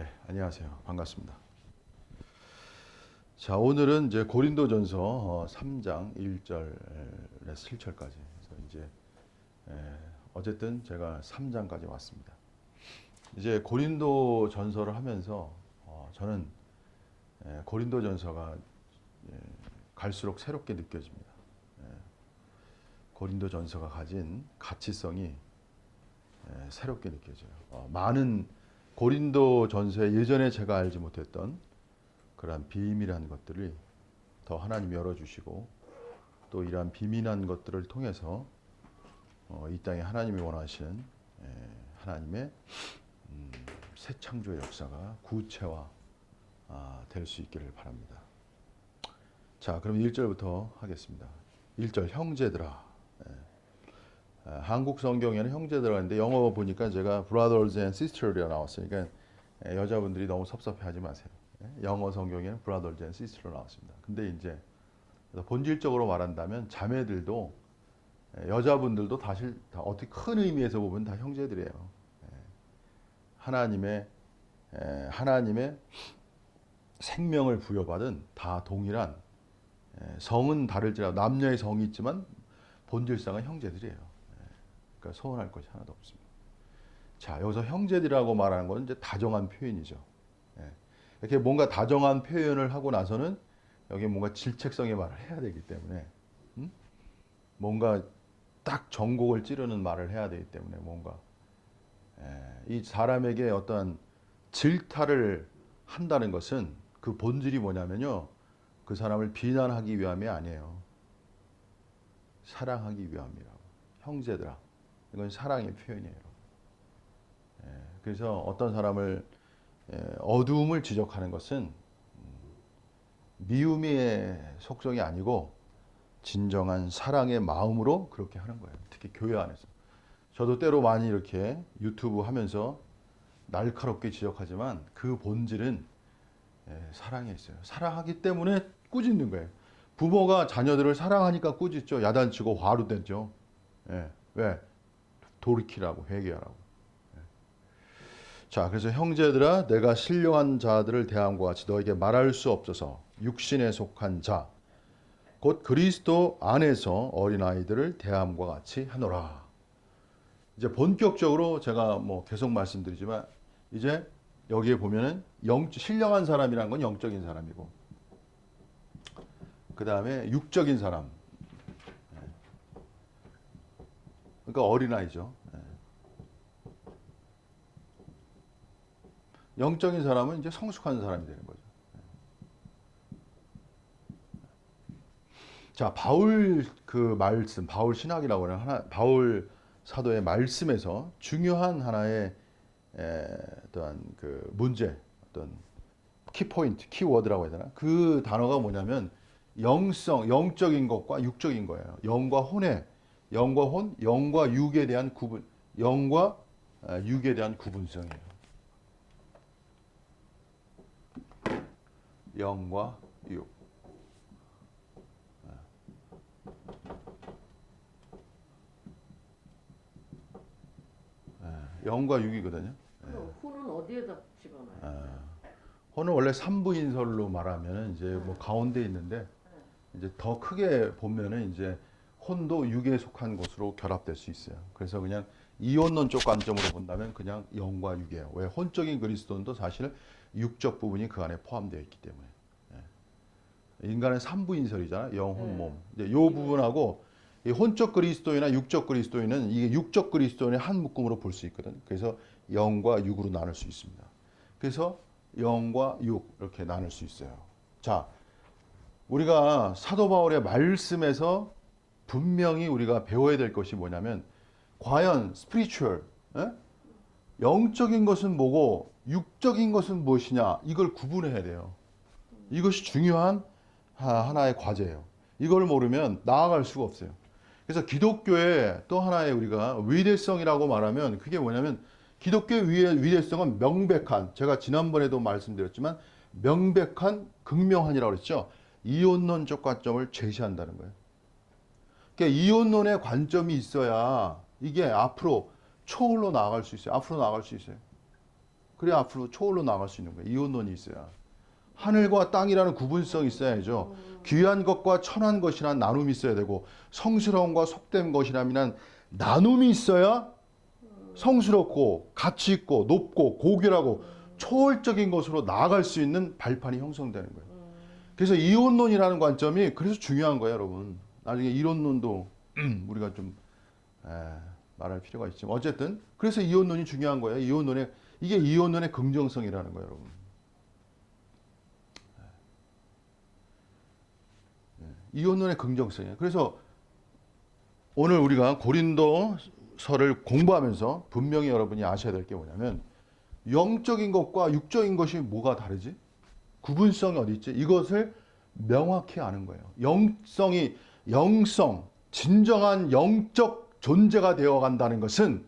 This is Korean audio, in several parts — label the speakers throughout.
Speaker 1: 네, 안녕하세요. 반갑습니다. 자, 오늘은 이제 고린도전서 3장 1절에서 7절까지. 그래서 이제 어쨌든 제가 3장까지 왔습니다. 이제 고린도전서를 하면서 저는 고린도전서가 갈수록 새롭게 느껴집니다. 고린도전서가 가진 가치성이 새롭게 느껴져요. 많은 고린도전서에 예전에 제가 알지 못했던 그러한 비밀한 것들을 더 하나님이 열어주시고 또 이러한 비밀한 것들을 통해서 이 땅에 하나님이 원하시는 하나님의 새 창조의 역사가 구체화 될 수 있기를 바랍니다. 자, 그럼 1절부터 하겠습니다. 1절 형제들아. 한국 성경에는 형제들아 있는데 영어 보니까 제가 brothers and sisters라고 나왔으니까 여자분들이 너무 섭섭해하지 마세요. 영어 성경에는 brothers and sisters로 나왔습니다. 근데 이제 본질적으로 말한다면 자매들도 여자분들도 사실 다 어떻게 큰 의미에서 보면 다 형제들이에요. 하나님의 생명을 부여받은 다 동일한 성은 다를지라도 남녀의 성이 있지만 본질상은 형제들이에요. 그러니까 서운할 것이 하나도 없습니다. 자, 여기서 형제들이라고 말하는 건 이제 다정한 표현이죠. 이렇게 뭔가 다정한 표현을 하고 나서는 여기 뭔가 질책성의 말을 해야 되기 때문에 뭔가 딱 전곡을 찌르는 말을 해야 되기 때문에 뭔가 이 사람에게 어떤 질타를 한다는 것은 그 본질이 뭐냐면요, 그 사람을 비난하기 위함이 아니에요. 사랑하기 위함이라고. 형제들아, 이건 사랑의 표현이에요. 그래서 어떤 사람을 어두움을 지적하는 것은 미움의 속성이 아니고 진정한 사랑의 마음으로 그렇게 하는 거예요. 특히 교회 안에서. 저도 때로 많이 이렇게 유튜브 하면서 날카롭게 지적하지만 그 본질은 사랑에 있어요. 사랑하기 때문에 꾸짖는 거예요. 부모가 자녀들을 사랑하니까 꾸짖죠. 야단치고 화로 되죠. 왜? 돌이키라고, 회개하라고. 자, 그래서 형제들아, 내가 신령한 자들을 대함과 같이 너에게 말할 수 없어서 육신에 속한 자, 곧 그리스도 안에서 어린아이들을 대함과 같이 하노라. 이제 본격적으로 제가 뭐 계속 말씀드리지만 이제 여기에 보면은 신령한 사람이란 건 영적인 사람이고 그 다음에 육적인 사람, 그러니까 어린아이죠. 영적인 사람은 이제 성숙한 사람이 되는 거죠. 자, 바울 그 말씀, 바울 신학이라고 하는 바울 사도의 말씀에서 중요한 하나의 어떤 그 문제, 어떤 키포인트, 키워드라고 해야 되나? 그 단어가 뭐냐면 영적인 것과 육적인 거예요. 영과 혼의, 영과 혼, 영과 육에 대한 구분, 영과 육에 대한 구분성이에요. 영과 육. 영과 육이거든요.
Speaker 2: 그럼 혼은 어디에다 집어넣어요?
Speaker 1: 혼은 원래 삼부인설로 말하면 이제 뭐 가운데 있는데 이제 더 크게 보면은 이제 혼도 육에 속한 것으로 결합될 수 있어요. 그래서 그냥 이원론적 관점으로 본다면 그냥 영과 육이에요. 왜? 혼적인 그리스도인도 사실 육적 부분이 그 안에 포함되어 있기 때문에. 인간은 삼부인설이잖아요. 영, 혼, 몸. 이제 이 부분하고 이 혼적 그리스도인이나 육적 그리스도인은 이게 육적 그리스도인의 한 묶음으로 볼 수 있거든. 그래서 영과 육으로 나눌 수 있습니다. 그래서 영과 육 이렇게 나눌 수 있어요. 자, 우리가 사도 바울의 말씀에서 분명히 우리가 배워야 될 것이 뭐냐면 과연 스피리추얼, 영적인 것은 뭐고 육적인 것은 무엇이냐, 이걸 구분해야 돼요. 이것이 중요한 하나의 과제예요. 이걸 모르면 나아갈 수가 없어요. 그래서 기독교의 또 하나의 우리가 위대성이라고 말하면 그게 뭐냐면 기독교의 위대성은 명백한, 제가 지난번에도 말씀드렸지만 명백한 극명한이라고 그랬죠. 이원론적 관점을 제시한다는 거예요. 그러니까 이원론의 관점이 있어야 이게 앞으로 초월로 나아갈 수 있어요. 앞으로 나아갈 수 있어요. 그래야 앞으로 초월로 나갈 수 있는 거예요. 이혼론이 있어야. 하늘과 땅이라는 구분성이 있어야죠. 귀한 것과 천한 것이란 나눔이 있어야 되고 성스러움과 속된 것이라면 나눔이 있어야 성스럽고 가치 있고 높고 고귀하고 초월적인 것으로 나아갈 수 있는 발판이 형성되는 거예요. 그래서 이혼론이라는 관점이 그래서 중요한 거예요, 여러분. 나중에 이론론도 우리가 좀 말할 필요가 있지만 어쨌든 그래서 이혼론이 중요한 거예요. 이게 이혼론의 긍정성이라는 거예요, 여러분. 이혼론의 긍정성이에요. 그래서 오늘 우리가 고린도서를 공부하면서 분명히 여러분이 아셔야 될 게 뭐냐면 영적인 것과 육적인 것이 뭐가 다르지? 구분성이 어디 있지? 이것을 명확히 아는 거예요. 영성, 진정한 영적 존재가 되어 간다는 것은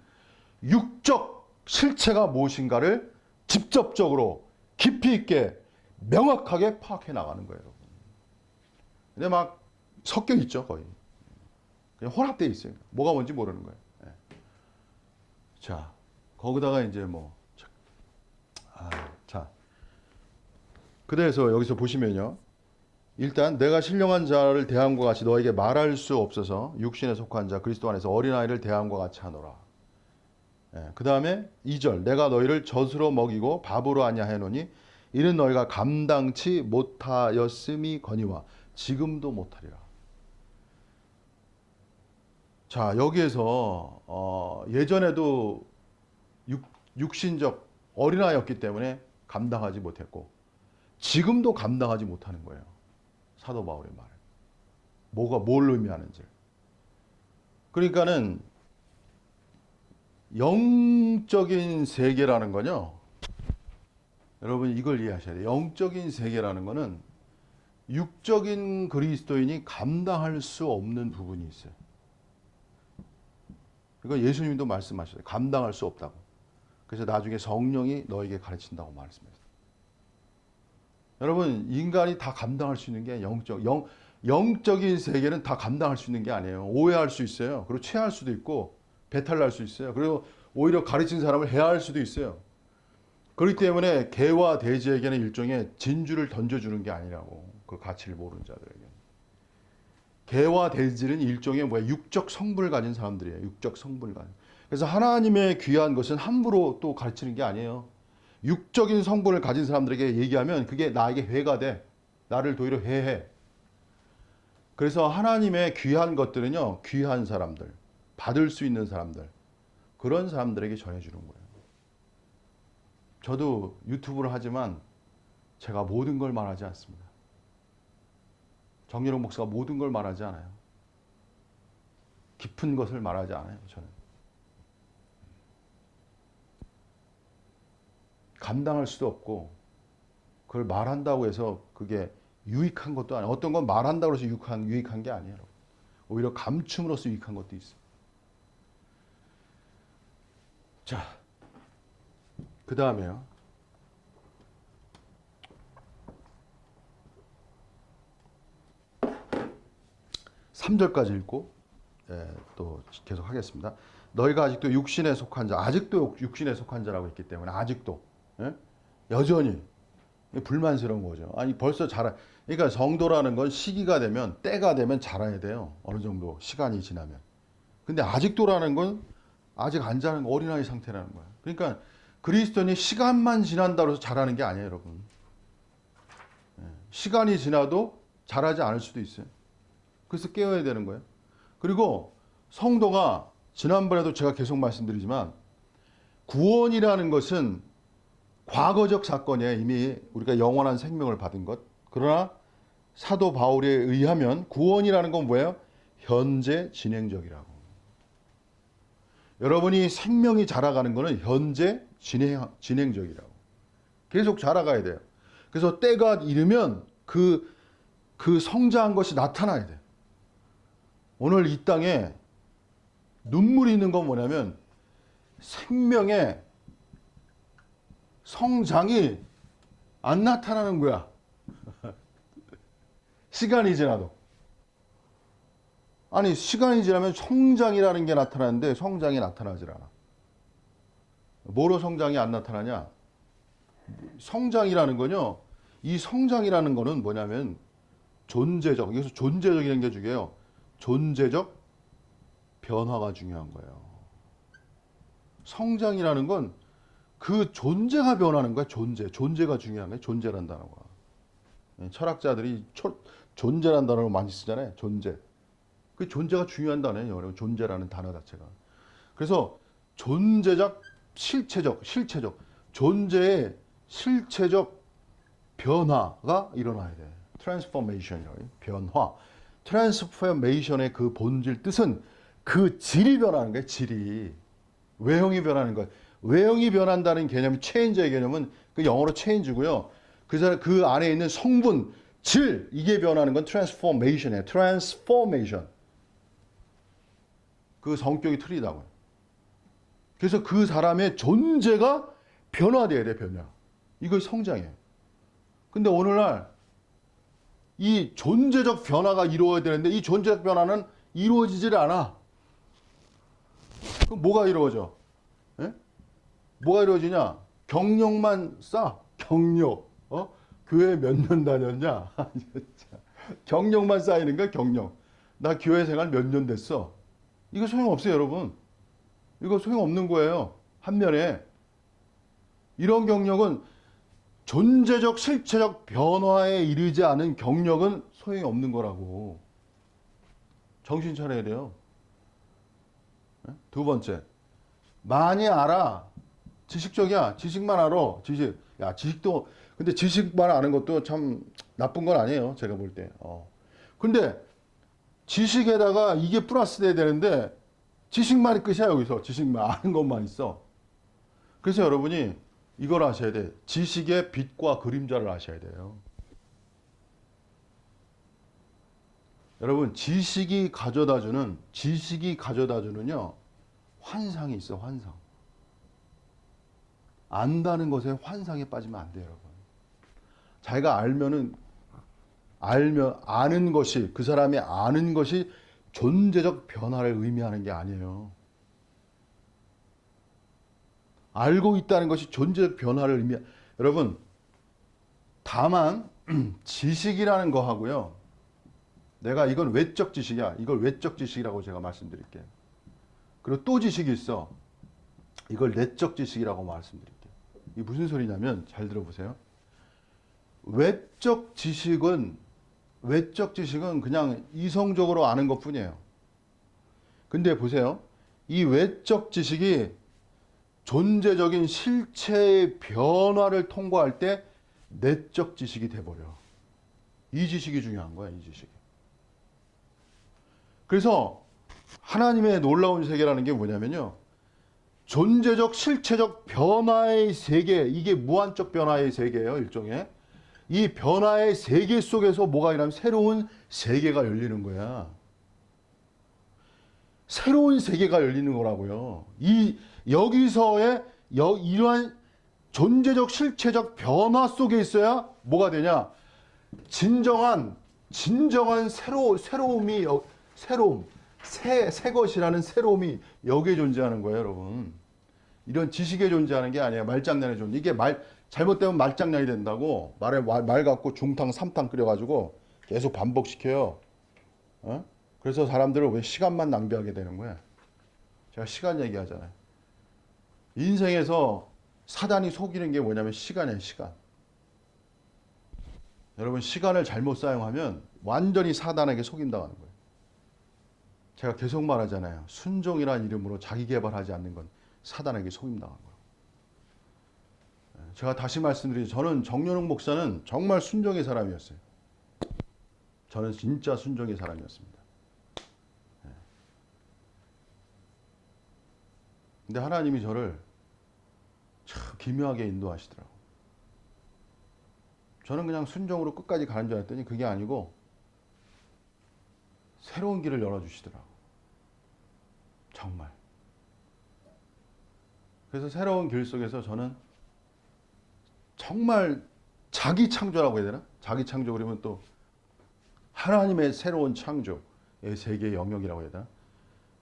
Speaker 1: 육적 실체가 무엇인가를 직접적으로 깊이 있게 명확하게 파악해 나가는 거예요. 근데 막 섞여 있죠, 거의. 그냥 혼합되어 있어요. 뭐가 뭔지 모르는 거예요. 자, 거기다가 이제 자. 그래서 여기서 보시면요. 일단 내가 신령한 자를 대함과 같이 너에게 말할 수 없어서 육신에 속한 자 그리스도 안에서 어린아이를 대함과 같이 하노라. 그 다음에 2절 내가 너희를 젖으로 먹이고 밥으로 하냐 해노니 이는 너희가 감당치 못하였음이 거니와 지금도 못하리라. 자, 여기에서 예전에도 육신적 어린아이였기 때문에 감당하지 못했고 지금도 감당하지 못하는 거예요. 사도 바울의 말. 뭘 의미하는지. 그러니까는 영적인 세계라는 거요. 여러분 이걸 이해하셔야 돼요. 영적인 세계라는 거는 육적인 그리스도인이 감당할 수 없는 부분이 있어요. 이거 예수님도 말씀하셨어요. 감당할 수 없다고. 그래서 나중에 성령이 너에게 가르친다고 말씀했어요. 여러분 인간이 다 감당할 수 있는 게 영적인 세계는 다 감당할 수 있는 게 아니에요. 오해할 수 있어요. 그리고 체할 수도 있고 배탈 날 수 있어요. 그리고 오히려 가르친 사람을 해할 수도 있어요. 그렇기 때문에 개와 돼지에게는 일종의 진주를 던져주는 게 아니라고. 그 가치를 모르는 자들에게. 개와 돼지는 일종의 육적 성분을 가진 사람들이에요. 육적 성분을 가진. 그래서 하나님의 귀한 것은 함부로 또 가르치는 게 아니에요. 육적인 성분을 가진 사람들에게 얘기하면 그게 나에게 해가 돼. 나를 도리어 해해. 그래서 하나님의 귀한 것들은요. 귀한 사람들, 받을 수 있는 사람들, 그런 사람들에게 전해주는 거예요. 저도 유튜브를 하지만 제가 모든 걸 말하지 않습니다. 정예록 목사가 모든 걸 말하지 않아요. 깊은 것을 말하지 않아요. 저는. 감당할 수도 없고 그걸 말한다고 해서 그게 유익한 것도 아니에요. 어떤 건 말한다고 해서 유익한 게 아니에요. 오히려 감춤으로써 유익한 것도 있어요. 자, 그 다음에요. 3절까지 읽고 또 계속 하겠습니다. 너희가 아직도 육신에 속한 자, 아직도 육신에 속한 자라고 했기 때문에 아직도 여전히 불만스러운 거죠. 아니 벌써 그러니까 성도라는 건 시기가 되면 때가 되면 자라야 돼요. 어느 정도 시간이 지나면. 근데 아직도라는 건 아직 안 자는 어린아이 상태라는 거예요. 그러니까 그리스도인이 시간만 지난다고 해서 자라는 게 아니에요, 여러분. 시간이 지나도 자라지 않을 수도 있어요. 그래서 깨워야 되는 거예요. 그리고 성도가 지난번에도 제가 계속 말씀드리지만 구원이라는 것은 과거적 사건이에요. 이미 우리가 영원한 생명을 받은 것. 그러나 사도 바울에 의하면 구원이라는 건 뭐예요? 현재 진행적이라고. 여러분이 생명이 자라가는 것은 현재 진행적이라고. 계속 자라가야 돼요. 그래서 때가 이르면 그 성장한 것이 나타나야 돼요. 오늘 이 땅에 눈물이 있는 건 뭐냐면 생명의 성장이 안 나타나는 거야. 시간이 지나도. 아니 시간이 지나면 성장이라는 게 나타나는데 성장이 나타나질 않아. 뭐로 성장이 안 나타나냐? 성장이라는 건요. 이 성장이라는 거는 뭐냐면 존재적, 여기서 존재적이라는 게 중요해요. 존재적 변화가 중요한 거예요. 성장이라는 건 그 존재가 변하는 거야. 존재가 중요한 거야. 존재란 단어가. 철학자들이 존재란 단어를 많이 쓰잖아요. 존재. 그 존재가 중요한 단어예요. 여러분. 존재라는 단어 자체가. 그래서 존재적, 실체적, 존재의 실체적 변화가 일어나야 돼. 트랜스포메이션이라고 해요. 변화. 트랜스포메이션의 그 본질 뜻은 그 질이 변하는 거예요. 질이. 외형이 변하는 거예요. 외형이 변한다는 개념이 체인저의 개념은 그 영어로 체인지고요. 그 안에 있는 성분, 질 이게 변하는 건 트랜스포메이션이에요. 트랜스포메이션. 그 성격이 틀리다고요. 그래서 그 사람의 존재가 변화돼야 돼, 변화. 이거 성장이에요. 근데 오늘날 이 존재적 변화가 이루어야 되는데 이 존재적 변화는 이루어지질 않아. 그럼 뭐가 이루어져? 예? 뭐가 이루어지냐? 경력만 쌓아. 경력. 교회 몇 년 다녔냐? 경력만 쌓이는 거야, 경력. 나 교회 생활 몇 년 됐어. 이거 소용없어요, 여러분. 이거 소용없는 거예요. 한면에. 이런 경력은 존재적, 실체적 변화에 이르지 않은 경력은 소용이 없는 거라고. 정신 차려야 돼요. 두 번째. 많이 알아. 지식적이야. 지식만 알아. 지식. 야, 지식도, 근데 지식만 아는 것도 참 나쁜 건 아니에요. 제가 볼 때. 근데 지식에다가 이게 플러스 돼야 되는데 지식만이 끝이야, 여기서. 지식만 아는 것만 있어. 그래서 여러분이 이걸 아셔야 돼. 지식의 빛과 그림자를 아셔야 돼요. 여러분, 지식이 가져다주는요, 환상이 있어, 환상. 안다는 것에 환상에 빠지면 안 돼요, 여러분. 자기가 아는 것이, 그 사람이 아는 것이 존재적 변화를 의미하는 게 아니에요. 알고 있다는 것이 존재적 변화를 여러분, 다만 지식이라는 거 하고요. 내가 이건 외적 지식이야. 이걸 외적 지식이라고 제가 말씀드릴게요. 그리고 또 지식이 있어. 이걸 내적 지식이라고 말씀드릴게요. 이게 무슨 소리냐면 잘 들어보세요. 외적 지식은 그냥 이성적으로 아는 것뿐이에요. 근데 보세요. 이 외적 지식이 존재적인 실체의 변화를 통과할 때 내적 지식이 돼버려. 이 지식이 중요한 거야, 이 지식이. 그래서 하나님의 놀라운 세계라는 게 뭐냐면요. 존재적, 실체적 변화의 세계, 이게 무한적 변화의 세계예요, 일종의. 이 변화의 세계 속에서 뭐가 일어나면 새로운 세계가 열리는 거야. 새로운 세계가 열리는 거라고요. 여기서의 이러한 존재적, 실체적 변화 속에 있어야 뭐가 되냐? 진정한 새로움, 새 것이라는 새로움이 여기에 존재하는 거예요, 여러분. 이런 지식에 존재하는 게 아니에요. 말장난에 존재. 이게 잘못되면 말장난이 된다고 말 갖고 중탕, 삼탕 끓여가지고 계속 반복시켜요. 그래서 사람들은 왜 시간만 낭비하게 되는 거야? 제가 시간 얘기하잖아요. 인생에서 사단이 속이는 게 뭐냐면 시간이에요, 시간. 여러분, 시간을 잘못 사용하면 완전히 사단에게 속임당하는 거예요. 제가 계속 말하잖아요. 순종이라는 이름으로 자기 개발하지 않는 건 사단에게 속임당한 거예요. 제가 다시 말씀드리죠. 저는 정연욱 목사는 정말 순종의 사람이었어요. 저는 진짜 순종의 사람이었습니다. 근데 하나님이 저를 참 기묘하게 인도하시더라고요. 저는 그냥 순종으로 끝까지 가는 줄 알았더니 그게 아니고 새로운 길을 열어주시더라고요. 정말. 그래서 새로운 길 속에서 저는 정말 자기 창조라고 해야 되나? 자기 창조 그러면 또 하나님의 새로운 창조의 세계의 영역이라고 해야 되나?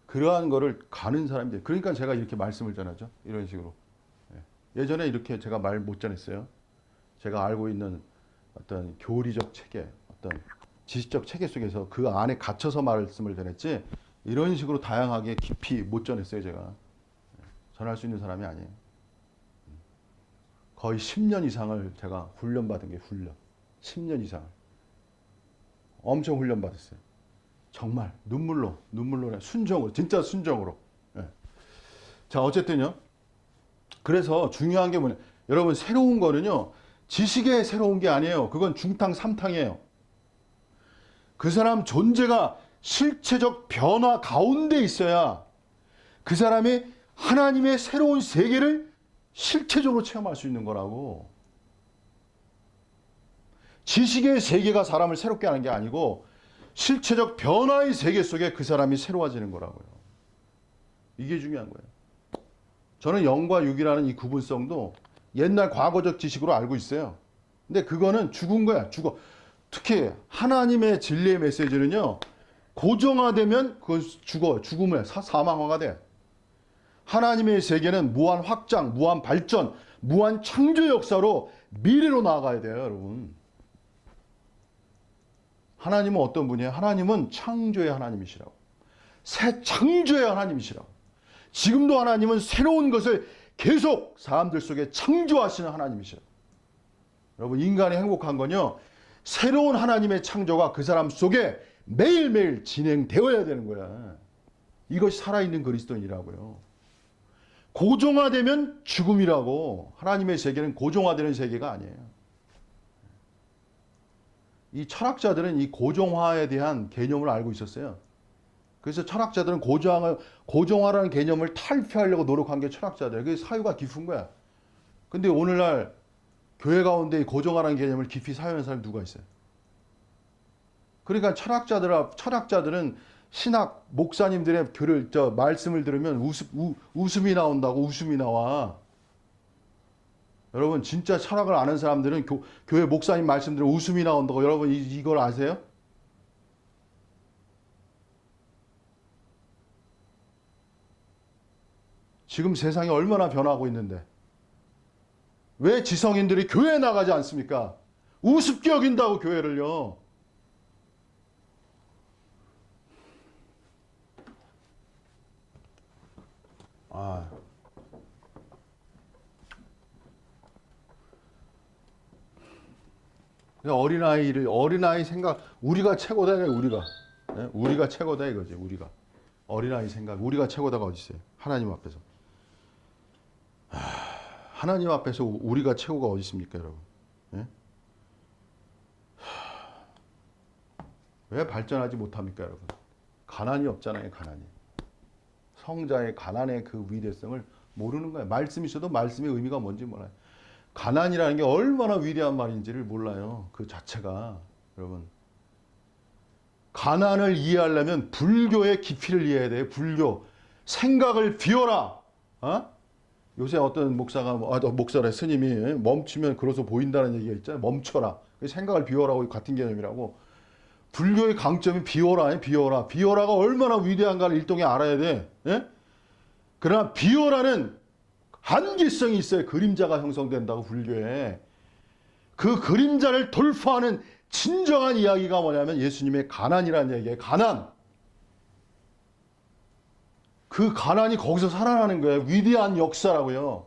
Speaker 1: 그러한 거를 가는 사람들. 그러니까 제가 이렇게 말씀을 전하죠. 이런 식으로. 예전에 이렇게 제가 말 못 전했어요. 제가 알고 있는 어떤 교리적 체계, 어떤 지식적 체계 속에서 그 안에 갇혀서 말씀을 전했지 이런 식으로 다양하게 깊이 못 전했어요. 제가 전할 수 있는 사람이 아니에요. 거의 10년 이상을 제가 훈련받은 게 훈련. 10년 이상. 엄청 훈련받았어요. 정말 눈물로 순정으로 진짜 순정으로. 예. 자 어쨌든요. 그래서 중요한 게 뭐냐. 여러분 새로운 거는요. 지식에 새로운 게 아니에요. 그건 중탕 삼탕이에요. 그 사람 존재가 실체적 변화 가운데 있어야 그 사람이 하나님의 새로운 세계를 실체적으로 체험할 수 있는 거라고. 지식의 세계가 사람을 새롭게 하는 게 아니고 실체적 변화의 세계 속에 그 사람이 새로워지는 거라고요. 이게 중요한 거예요. 저는 영과 육이라는 이 구분성도 옛날 과거적 지식으로 알고 있어요. 근데 그거는 죽은 거야. 죽어. 특히 하나님의 진리의 메시지는요. 고정화되면 그건 죽어요. 죽음을 사망화가 돼. 하나님의 세계는 무한 확장, 무한 발전, 무한 창조 역사로 미래로 나아가야 돼요, 여러분. 하나님은 어떤 분이에요? 하나님은 창조의 하나님이시라고. 새 창조의 하나님이시라고. 지금도 하나님은 새로운 것을 계속 사람들 속에 창조하시는 하나님이시라고. 여러분 인간이 행복한 건요. 새로운 하나님의 창조가 그 사람 속에 매일매일 진행되어야 되는 거야. 이것이 살아있는 그리스도인이라고요. 고정화되면 죽음이라고. 하나님의 세계는 고정화되는 세계가 아니에요. 이 철학자들은 이 고정화에 대한 개념을 알고 있었어요. 그래서 철학자들은 고정화라는 개념을 탈피하려고 노력한 게 철학자들이에요. 그게 사유가 깊은 거야. 근데 오늘날 교회 가운데 고정화라는 개념을 깊이 사유하는 사람이 누가 있어요? 그러니까 철학자들은 신학 목사님들의 말씀을 들으면 웃음이 나온다고. 웃음이 나와. 여러분 진짜 철학을 아는 사람들은 교회 목사님 말씀 들으면 웃음이 나온다고. 여러분 이걸 아세요? 지금 세상이 얼마나 변하고 있는데 왜 지성인들이 교회에 나가지 않습니까? 우습게 여긴다고 교회를요. 어린아이 생각, 우리가 최고다, 우리가. 네? 우리가 최고다 이거지, 우리가. 어린아이 생각, 우리가 최고다가 어디 있어요? 하나님 앞에서. 하나님 앞에서 우리가 최고가 어디 있습니까, 여러분? 네? 왜 발전하지 못합니까, 여러분? 가난이 없잖아요, 가난이. 성자의 가난의 그 위대성을 모르는 거예요. 말씀이 있어도 말씀의 의미가 뭔지 몰라요. 가난이라는 게 얼마나 위대한 말인지를 몰라요. 그 자체가. 여러분. 가난을 이해하려면 불교의 깊이를 이해해야 돼요. 불교. 생각을 비워라. 어? 요새 어떤 목사래 스님이 멈추면 그로서 보인다는 얘기가 있잖아요. 멈춰라. 생각을 비워라고 같은 개념이라고. 불교의 강점이 비워라. 비워라. 비워라가 얼마나 위대한가를 일동에 알아야 돼. 예? 그러나 비워라는 한계성이 있어요. 그림자가 형성된다고 불교에. 그 그림자를 돌파하는 진정한 이야기가 뭐냐면 예수님의 가난이라는 얘기예요. 가난. 그 가난이 거기서 살아나는 거예요. 위대한 역사라고요.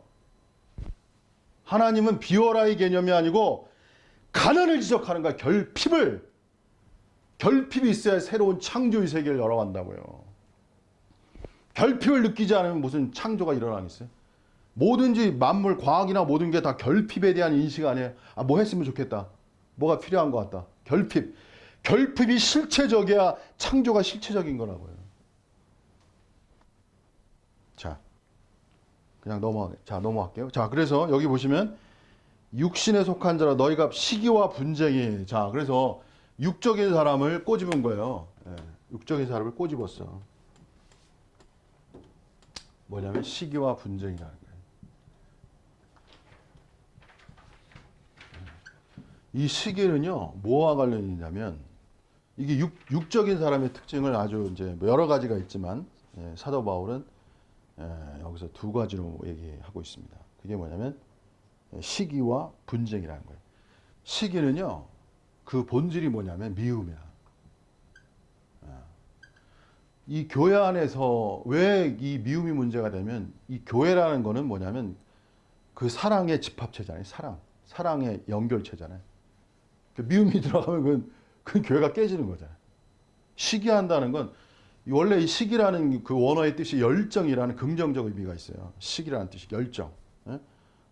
Speaker 1: 하나님은 비워라의 개념이 아니고 가난을 지적하는 거야. 결핍이 있어야 새로운 창조의 세계를 열어간다고요. 결핍을 느끼지 않으면 무슨 창조가 일어나겠어요? 뭐든지 만물, 과학이나 모든 게 다 결핍에 대한 인식 아니에요. 뭐 했으면 좋겠다. 뭐가 필요한 것 같다. 결핍. 결핍이 실체적이야 창조가 실체적인 거라고요. 자, 그냥 넘어갈게요. 자, 그래서 여기 보시면 육신에 속한 자라 너희가 시기와 분쟁이. 자, 그래서 육적인 사람을 꼬집은 거예요. 예, 육적인 사람을 꼬집었어. 뭐냐면 시기와 분쟁이라는 거예요. 이 시기는요, 뭐와 관련이 있냐면, 이게 육적인 사람의 특징을 아주 이제 여러 가지가 있지만, 사도 바울은 여기서 두 가지로 얘기하고 있습니다. 그게 뭐냐면 시기와 분쟁이라는 거예요. 시기는요, 그 본질이 뭐냐면 미움이야. 이 교회 안에서 왜 이 미움이 문제가 되면, 이 교회라는 거는 뭐냐면 그 사랑의 집합체잖아요. 사랑의 연결체잖아요. 그 미움이 들어가면 그건 교회가 깨지는 거잖아요. 시기한다는 건 원래 이 시기라는 그 원어의 뜻이 열정이라는 긍정적 의미가 있어요. 시기라는 뜻이 열정. 예?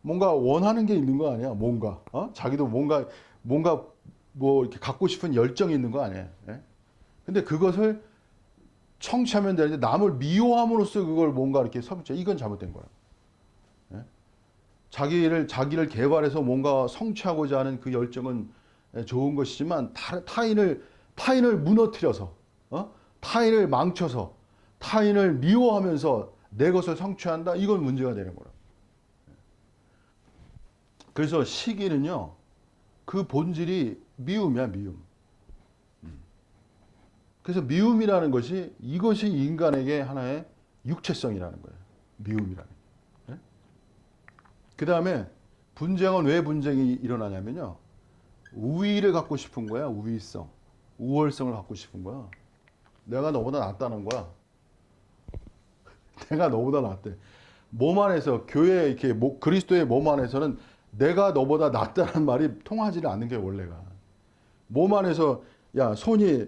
Speaker 1: 뭔가 원하는 게 있는 거 아니야? 뭔가 자기도 뭔가 뭐 이렇게 갖고 싶은 열정이 있는 거 아니에요? 예? 근데 그것을 청취하면 되는데 남을 미워함으로써 그걸 뭔가 이렇게 성취해. 이건 잘못된 거야. 예? 자기를 개발해서 뭔가 성취하고자 하는 그 열정은 좋은 것이지만 타인을 무너뜨려서 타인을 망쳐서 타인을 미워하면서 내 것을 성취한다. 이건 문제가 되는 거야. 그래서 시기는요, 그 본질이 미움이야, 미움. 그래서 미움이라는 것이 이것이 인간에게 하나의 육체성이라는 거예요. 미움이라는. 예? 그 다음에 분쟁은 왜 분쟁이 일어나냐면요, 우위를 갖고 싶은 거야, 우위성, 우월성을 갖고 싶은 거야. 내가 너보다 낫다는 거야. 내가 너보다 낫대. 몸 안에서 교회 이렇게 그리스도의 몸 안에서는 내가 너보다 낫다는 말이 통하지는 않는 게 원래가. 몸 안에서 야 손이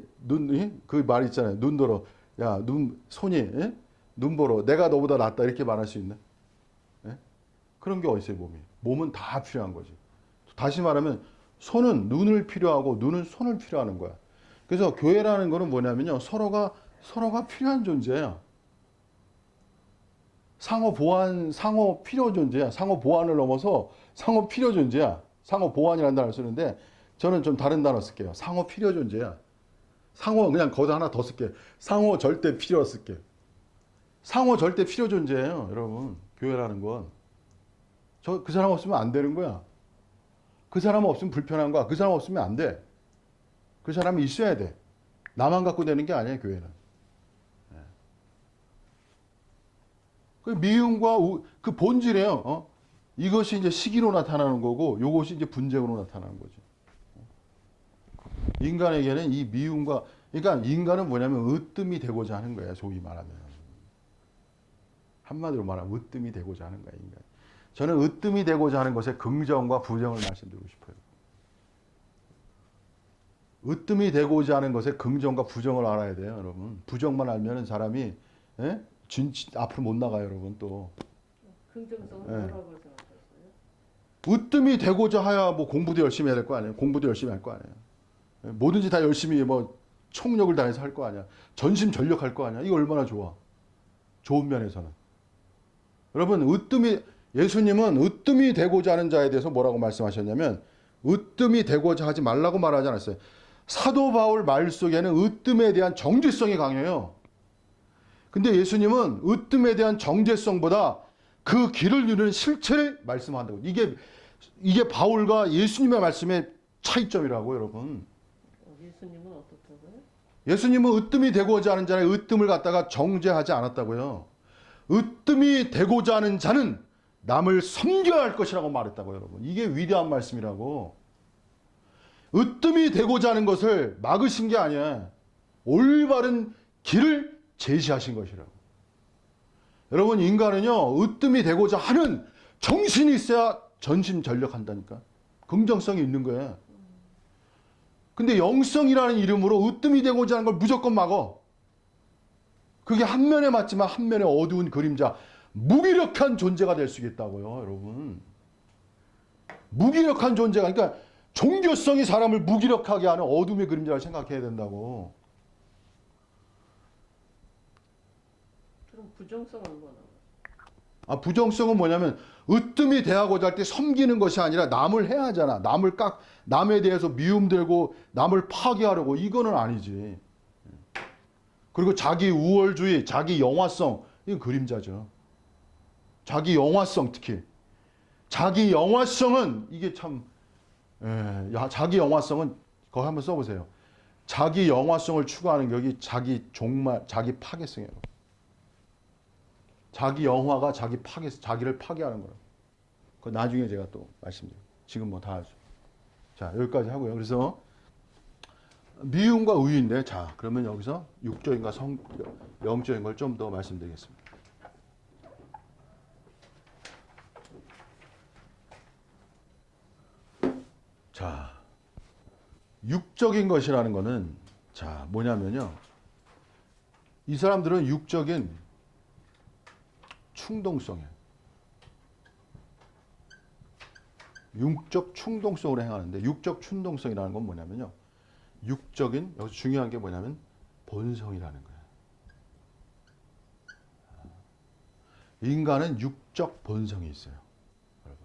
Speaker 1: 그 말 있잖아요. 눈 들어. 야 손이 눈 보러. 내가 너보다 낫다 이렇게 말할 수 있나? 예? 그런 게 어디 있어요 몸이. 몸은 다 필요한 거지. 다시 말하면 손은 눈을 필요하고 눈은 손을 필요하는 거야. 그래서 교회라는 거는 뭐냐면요, 서로가 필요한 존재야. 상호 필요 존재야. 상호 보완을 넘어서 상호 필요 존재야. 상호 보완이라는 단어를 쓰는데 저는 좀 다른 단어 쓸게요. 상호 필요 존재야. 상호 그냥 거기다 하나 더 쓸게. 상호 절대 필요 쓸게. 상호 절대 필요 존재예요, 여러분. 교회라는 건. 그 사람 없으면 안 되는 거야. 그 사람 없으면 불편한 거야. 그 사람 없으면 안 돼. 그 사람이 있어야 돼. 나만 갖고 되는 게 아니에요, 교회는. 그 미움과 그 본질이에요. 이것이 이제 시기로 나타나는 거고, 이것이 이제 분쟁으로 나타나는 거죠. 인간에게는 이 미움과, 그러니까 인간은 뭐냐면 으뜸이 되고자 하는 거예요, 소위 말하면. 한마디로 말하면 으뜸이 되고자 하는 거예요, 인간. 저는 으뜸이 되고자 하는 것의 긍정과 부정을 말씀드리고 싶어요. 으뜸이 되고자 하는 것의 긍정과 부정을 알아야 돼요, 여러분. 부정만 알면 사람이 앞으로 못 나가요, 여러분. 또
Speaker 2: 긍정성은 뭐라고 생각하세요?
Speaker 1: 으뜸이 되고자 하야 뭐 공부도 열심히 해야 될 거 아니에요. 공부도 열심히 할 거 아니에요. 뭐든지 다 열심히 뭐 총력을 다해서 할 거 아니야. 전심전력할 거 아니야. 이거 얼마나 좋아. 좋은 면에서는. 여러분, 예수님은 으뜸이 되고자 하는 자에 대해서 뭐라고 말씀하셨냐면, 으뜸이 되고자 하지 말라고 말하지 않았어요. 사도 바울 말 속에는 으뜸에 대한 정죄성이 강해요. 근데 예수님은 으뜸에 대한 정죄성보다 그 길을 이루는 실체를 말씀한다고. 이게 바울과 예수님의 말씀의 차이점이라고, 여러분.
Speaker 2: 예수님은 어떻다고요?
Speaker 1: 예수님은 으뜸이 되고자 하는 자의 으뜸을 갖다가 정죄하지 않았다고요. 으뜸이 되고자 하는 자는 남을 섬겨야 할 것이라고 말했다고요, 여러분. 이게 위대한 말씀이라고. 으뜸이 되고자 하는 것을 막으신 게 아니야. 올바른 길을 제시하신 것이라고. 여러분, 인간은요, 으뜸이 되고자 하는 정신이 있어야 전심전력한다니까. 긍정성이 있는 거야. 근데 영성이라는 이름으로 으뜸이 되고자 하는 걸 무조건 막어. 그게 한 면에 맞지만 한 면에 어두운 그림자, 무기력한 존재가 될 수 있다고요, 여러분. 무기력한 존재가, 그러니까 종교성이 사람을 무기력하게 하는 어둠의 그림자를 생각해야 된다고.
Speaker 2: 그럼 부정성은 뭐라고?
Speaker 1: 부정성은 뭐냐면 으뜸이 대하고자 할 때 섬기는 것이 아니라 남을 해하잖아. 남에 대해서 미움들고 남을 파괴하려고. 이거는 아니지. 그리고 자기 우월주의, 자기 영화성, 이건 그림자죠. 자기 영화성, 특히 자기 영화성은 이게 참 자기 영화성은 그거 한번 써보세요. 자기 영화성을 추구하는 격이 자기 파괴성이에요. 자기 영화가 자기를 파괴하는 거예요. 그 나중에 제가 또 말씀드릴게요. 지금 뭐 다 자, 여기까지 하고요. 그래서 미움과 의인데, 자, 그러면 여기서 육적인가 영적인 걸 좀 더 말씀드리겠습니다. 자, 육적인 것이라는 거는, 자, 뭐냐면요. 이 사람들은 육적인 충동성이에요. 육적 충동성으로 행하는데, 육적 충동성이라는 건 뭐냐면요. 육적인, 여기서 중요한 게 뭐냐면 본성이라는 거예요. 인간은 육적 본성이 있어요. 여러분.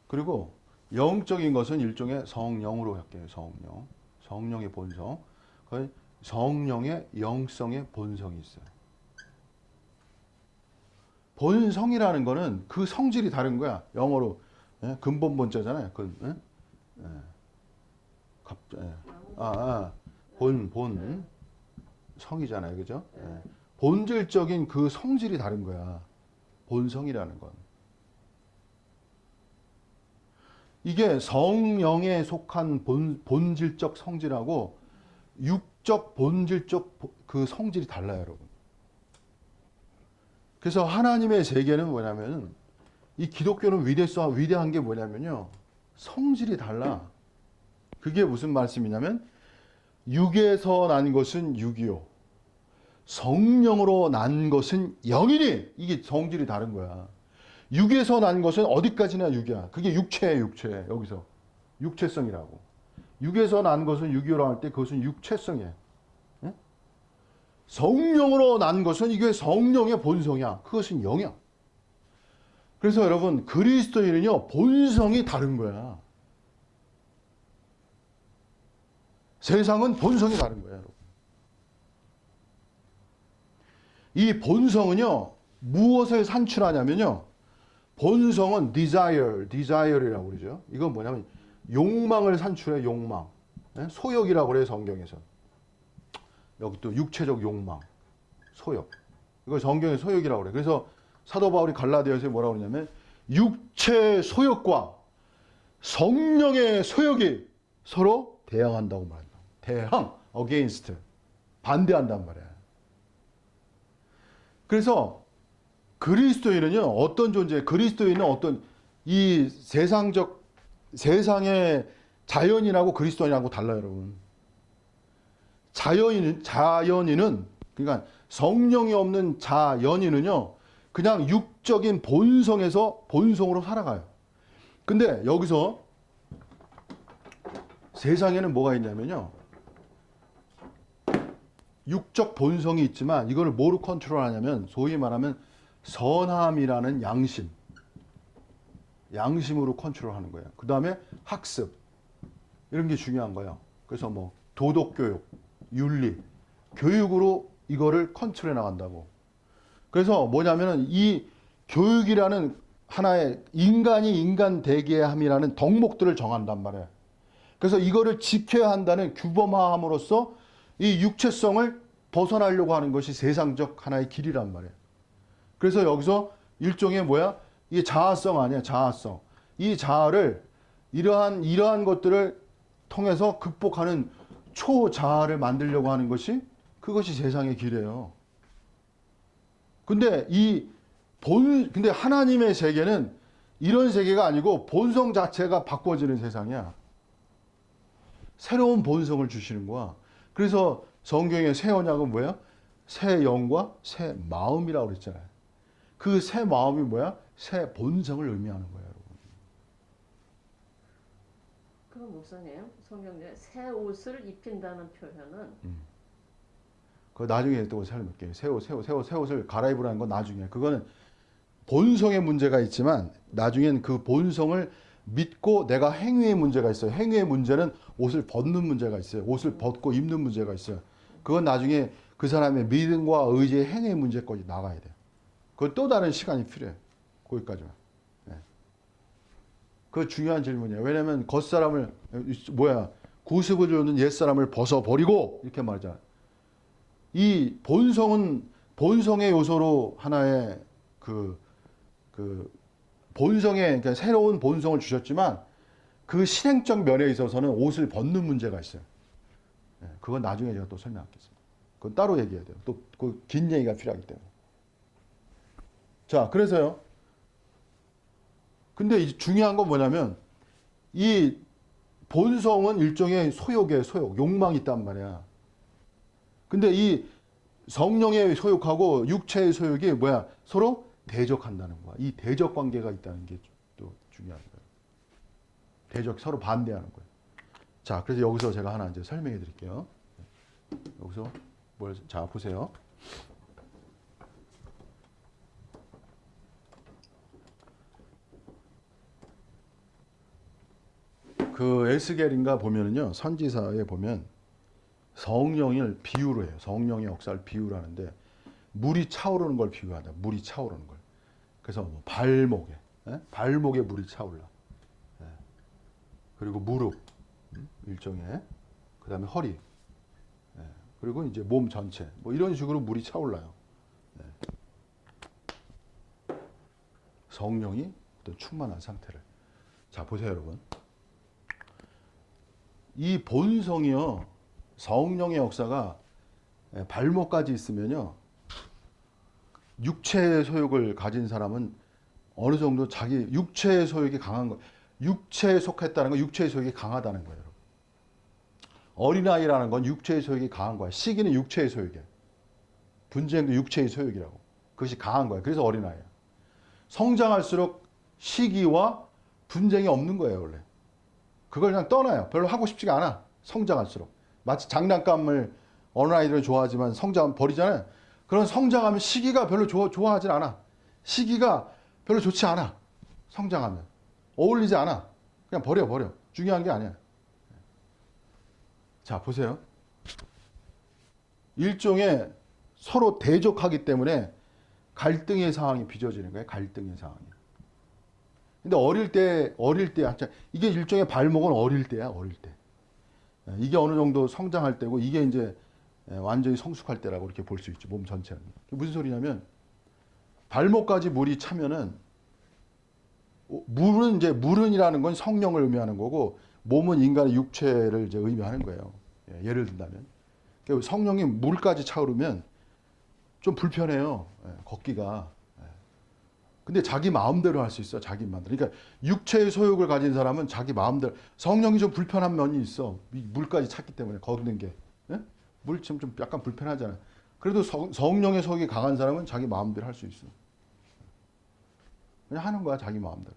Speaker 1: 그리고 영적인 것은 일종의 성령으로 할게요. 성령. 성령의 본성. 성령의 영성의 본성이 있어요. 본성이라는 거는 그 성질이 다른 거야. 영어로 근본 본자잖아요. 본 성이잖아요. 그죠? 본질적인 그 성질이 다른 거야. 본성이라는 건. 이게 성령에 속한 본질적 성질하고 육적 본질적 그 성질이 달라요, 여러분. 그래서 하나님의 세계는 뭐냐면 이 기독교는 위대한 게 뭐냐면요. 성질이 달라. 그게 무슨 말씀이냐면 육에서 난 것은 육이요. 성령으로 난 것은 영이니. 이게 성질이 다른 거야. 육에서 난 것은 어디까지나 육이야. 그게 육체예요, 육체. 여기서. 육체성이라고. 육에서 난 것은 육이라고 할 때 그것은 육체성이에요. 응? 성령으로 난 것은 이게 성령의 본성이야. 그것은 영이야. 그래서 여러분, 그리스도인은요, 본성이 다른 거야. 세상은 본성이 다른 거예요, 여러분. 이 본성은요, 무엇을 산출하냐면요, 본성은 desire이라고 그러죠. 이건 뭐냐면 욕망을 산출해, 욕망. 소욕이라고 그래요, 성경에서. 여기 또 육체적 욕망, 소욕. 이걸 성경의 소욕이라고 그래요. 그래서 사도 바울이 갈라디아서에 뭐라고 그러냐면 육체 소욕과 성령의 소욕이 서로 대항한다고 말한다. 대항, against, 반대한단 말이야. 그래서 그리스도인은요, 어떤 존재, 그리스도인은 어떤 이 세상의 자연인하고 그리스도인하고 달라요, 여러분. 자연인은, 그러니까 성령이 없는 자연인은요, 그냥 육적인 본성으로 살아가요. 근데 여기서 세상에는 뭐가 있냐면요, 육적 본성이 있지만 이걸 뭐로 컨트롤하냐면 소위 말하면 선함이라는 양심으로 컨트롤하는 거예요. 그 다음에 학습, 이런 게 중요한 거예요. 그래서 뭐 도덕교육, 윤리, 교육으로 이거를 컨트롤해 나간다고. 그래서 뭐냐면은 이 교육이라는 하나의 인간이 인간 되게 함이라는 덕목들을 정한단 말이에요. 그래서 이거를 지켜야 한다는 규범화함으로써 이 육체성을 벗어나려고 하는 것이 세상적 하나의 길이란 말이에요. 그래서 여기서 일종의 이게 자아성 아니야, 자아성. 이 자아를 이러한 것들을 통해서 극복하는 초자아를 만들려고 하는 것이 그것이 세상의 길이에요. 근데 근데 하나님의 세계는 이런 세계가 아니고 본성 자체가 바꿔지는 세상이야. 새로운 본성을 주시는 거야. 그래서 성경의 새 언약은 뭐야? 새 영과 새 마음이라고 그랬잖아요. 그 새 마음이 뭐야? 새 본성을 의미하는 거예요, 여러분.
Speaker 2: 그럼 목사님, 성경에 새 옷을 입힌다는 표현은
Speaker 1: 그거 나중에 또 설명할게요. 새 옷을 갈아입으라는 건 나중에. 그거는 본성의 문제가 있지만 나중엔 그 본성을 믿고 내가 행위의 문제가 있어요. 행위의 문제는 옷을 벗는 문제가 있어요. 옷을 벗고 입는 문제가 있어요. 그건 나중에 그 사람의 믿음과 의지의 행위의 문제까지 나가야 돼요. 그건 또 다른 시간이 필요해요. 거기까지만. 네. 그거 중요한 질문이에요. 왜냐면 겉사람을 구습을 주는 옛사람을 벗어버리고 이렇게 말하잖아요. 이 본성의 요소로 하나의 본성에 그러니까 새로운 본성을 주셨지만 그 실행적 면에 있어서는 옷을 벗는 문제가 있어요. 예, 그건 나중에 제가 또 설명하겠습니다. 그건 따로 얘기해야 돼요. 또 그 긴 얘기가 필요하기 때문에. 자, 그래서요. 근데 이제 중요한 건 뭐냐면 이 본성은 일종의 소욕이에요, 소욕. 욕망이 있단 말이야. 근데 이 성령의 소욕하고 육체의 소욕이 뭐야? 서로 대적한다는 거야. 이 대적 관계가 있다는 게 또 중요한 거예요. 대적, 서로 반대하는 거예요. 자, 그래서 여기서 제가 하나 이제 설명해 드릴게요. 여기서 자, 보세요. 그 에스겔인가 보면은요, 선지사에 보면 성령을 비유로 해요. 성령의 역사를 비유를 하는데 물이 차오르는 걸 비유하다. 물이 차오르는 걸. 그래서 뭐 발목에 물이 차올라. 예. 그리고 무릎, 일종의, 그 다음에 허리, 예. 그리고 이제 몸 전체, 뭐 이런 식으로 물이 차올라요. 예. 성령이 어떤 충만한 상태를. 자, 보세요, 여러분. 이 본성이요, 성령의 역사가 발목까지 있으면요, 육체의 소욕을 가진 사람은 어느 정도 자기 육체의 소욕이 강한 거, 육체에 속했다는 건 육체의 소욕이 강하다는 거예요. 어린아이라는 건 육체의 소욕이 강한 거야. 시기는 육체의 소욕이야. 분쟁도 육체의 소욕이라고. 그것이 강한 거야. 그래서 어린아이야. 성장할수록 시기와 분쟁이 없는 거예요, 원래. 그걸 그냥 떠나요. 별로 하고 싶지가 않아. 성장할수록. 마치 장난감을 어느 아이들은 좋아하지만 성장하면 버리잖아요. 그런 성장하면 시기가 별로 좋아하진 않아. 시기가 별로 좋지 않아. 성장하면. 어울리지 않아. 그냥 버려. 중요한 게 아니야. 자, 보세요. 일종의 서로 대적하기 때문에 갈등의 상황이 빚어지는 거예요. 갈등의 상황이. 근데 어릴 때, 이게 일종의 발목은 어릴 때야, 어릴 때. 이게 어느 정도 성장할 때고, 이게 이제 완전히 성숙할 때라고 이렇게 볼 수 있죠, 몸 전체는. 무슨 소리냐면, 발목까지 물이 차면은, 물은이라는 건 성령을 의미하는 거고, 몸은 인간의 육체를 이제 의미하는 거예요. 예를 든다면. 성령이 물까지 차오르면 좀 불편해요, 걷기가. 근데 자기 마음대로 할 수 있어, 자기 마음대로. 그러니까 육체의 소욕을 가진 사람은 자기 마음대로. 성령이 좀 불편한 면이 있어. 물까지 찼기 때문에 걷는 게. 물 좀 약간 불편하잖아. 그래도 성령의 소욕이 강한 사람은 자기 마음대로 할 수 있어. 그냥 하는 거야, 자기 마음대로.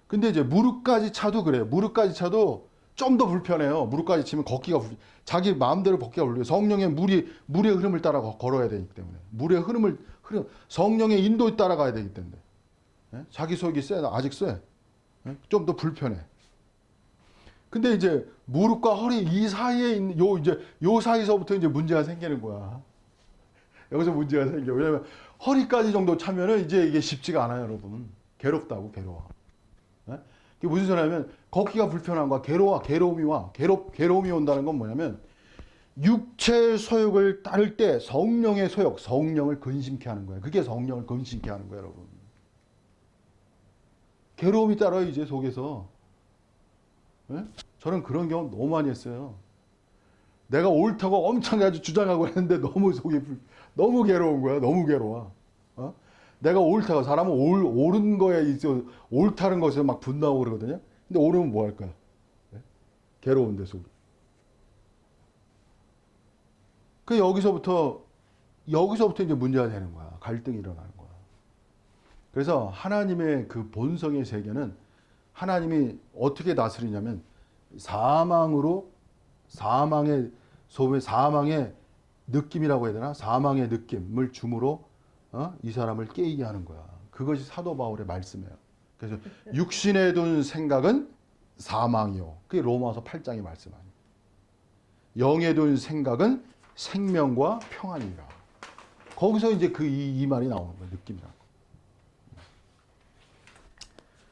Speaker 1: 근데 이제 무릎까지 차도 그래요. 무릎까지 차도 좀 더 불편해요. 무릎까지 치면 걷기가 자기 마음대로 걷기가 불편해요. 성령의 물의 흐름을 따라 걸어야 되기 때문에. 물의 성령의 인도에 따라가야 되기 때문에. 자기 속이 아직 세. 좀 더 불편해. 근데 이제 무릎과 허리 이 사이에 있는 요 사이서부터 이제 문제가 생기는 거야. 여기서 문제가 생겨. 왜냐면 허리까지 정도 차면은 이제 이게 쉽지가 않아요, 여러분. 괴롭다고, 괴로워. 그게 무슨 소리냐면 걷기가 불편한 거야. 괴로움이 온다는 건 뭐냐면 육체의 소욕을 따를 때 성령의 소욕, 성령을 근심케 하는 거예요. 그게 성령을 근심케 하는 거예요, 여러분. 괴로움이 따라요, 이제 속에서. 저는 그런 경험 너무 많이 했어요. 내가 옳다고 엄청 아주 주장하고 했는데 너무 괴로운 거야. 너무 괴로워. 내가 옳다고, 사람은 옳은 거에 있어, 옳다는 것에서 막 분노하고 그러거든요. 근데 옳으면 뭐 할 거야? 괴로운데 속이. 그 여기서부터 이제 문제가 되는 거야. 갈등이 일어나는 거야. 그래서 하나님의 그 본성의 세계는 하나님이 어떻게 다스리냐면 사망의 느낌이라고 해야 되나? 사망의 느낌을 줌으로 이 사람을 깨이게 하는 거야. 그것이 사도 바울의 말씀이에요. 그래서 육신에 둔 생각은 사망이요. 그게 로마서 8장의 말씀 아니에요. 영에 둔 생각은 생명과 평안이라. 거기서 이제 이 말이 나오는 거예요. 느낌이라는 거.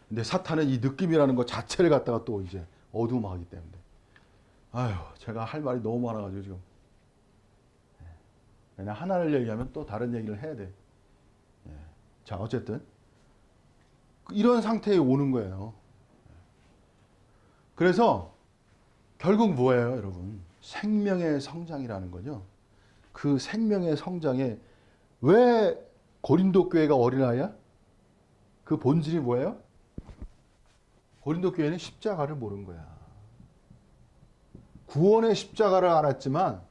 Speaker 1: 근데 사탄은 이 느낌이라는 것 자체를 갖다가 또 이제 어두움하기 때문에. 아유, 제가 할 말이 너무 많아가지고 지금. 그냥 하나를 얘기하면 또 다른 얘기를 해야 돼. 자, 어쨌든 이런 상태에 오는 거예요. 그래서 결국 뭐예요, 여러분? 생명의 성장이라는 거죠. 그 생명의 성장에 왜 고린도 교회가 어린아이야? 그 본질이 뭐예요? 고린도 교회는 십자가를 모르는 거야. 구원의 십자가를 알았지만,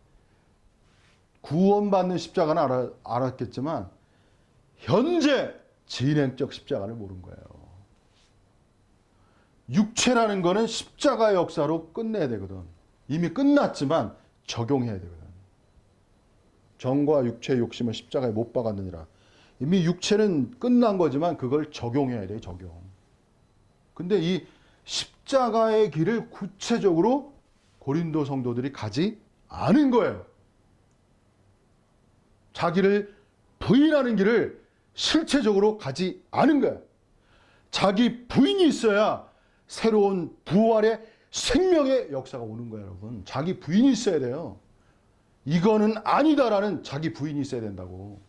Speaker 1: 구원받는 십자가는 알았겠지만 현재 진행적 십자가를 모르는 거예요. 육체라는 거는 십자가의 역사로 끝내야 되거든. 이미 끝났지만 적용해야 되거든. 정과 육체의 욕심을 십자가에 못 박았느니라. 이미 육체는 끝난 거지만 그걸 적용해야 돼, 적용. 근데 이 십자가의 길을 구체적으로 고린도 성도들이 가지 않은 거예요. 자기를 부인하는 길을 실체적으로 가지 않은 거예요. 자기 부인이 있어야 새로운 부활의 생명의 역사가 오는 거예요, 여러분. 자기 부인이 있어야 돼요. 이거는 아니다라는 자기 부인이 있어야 된다고.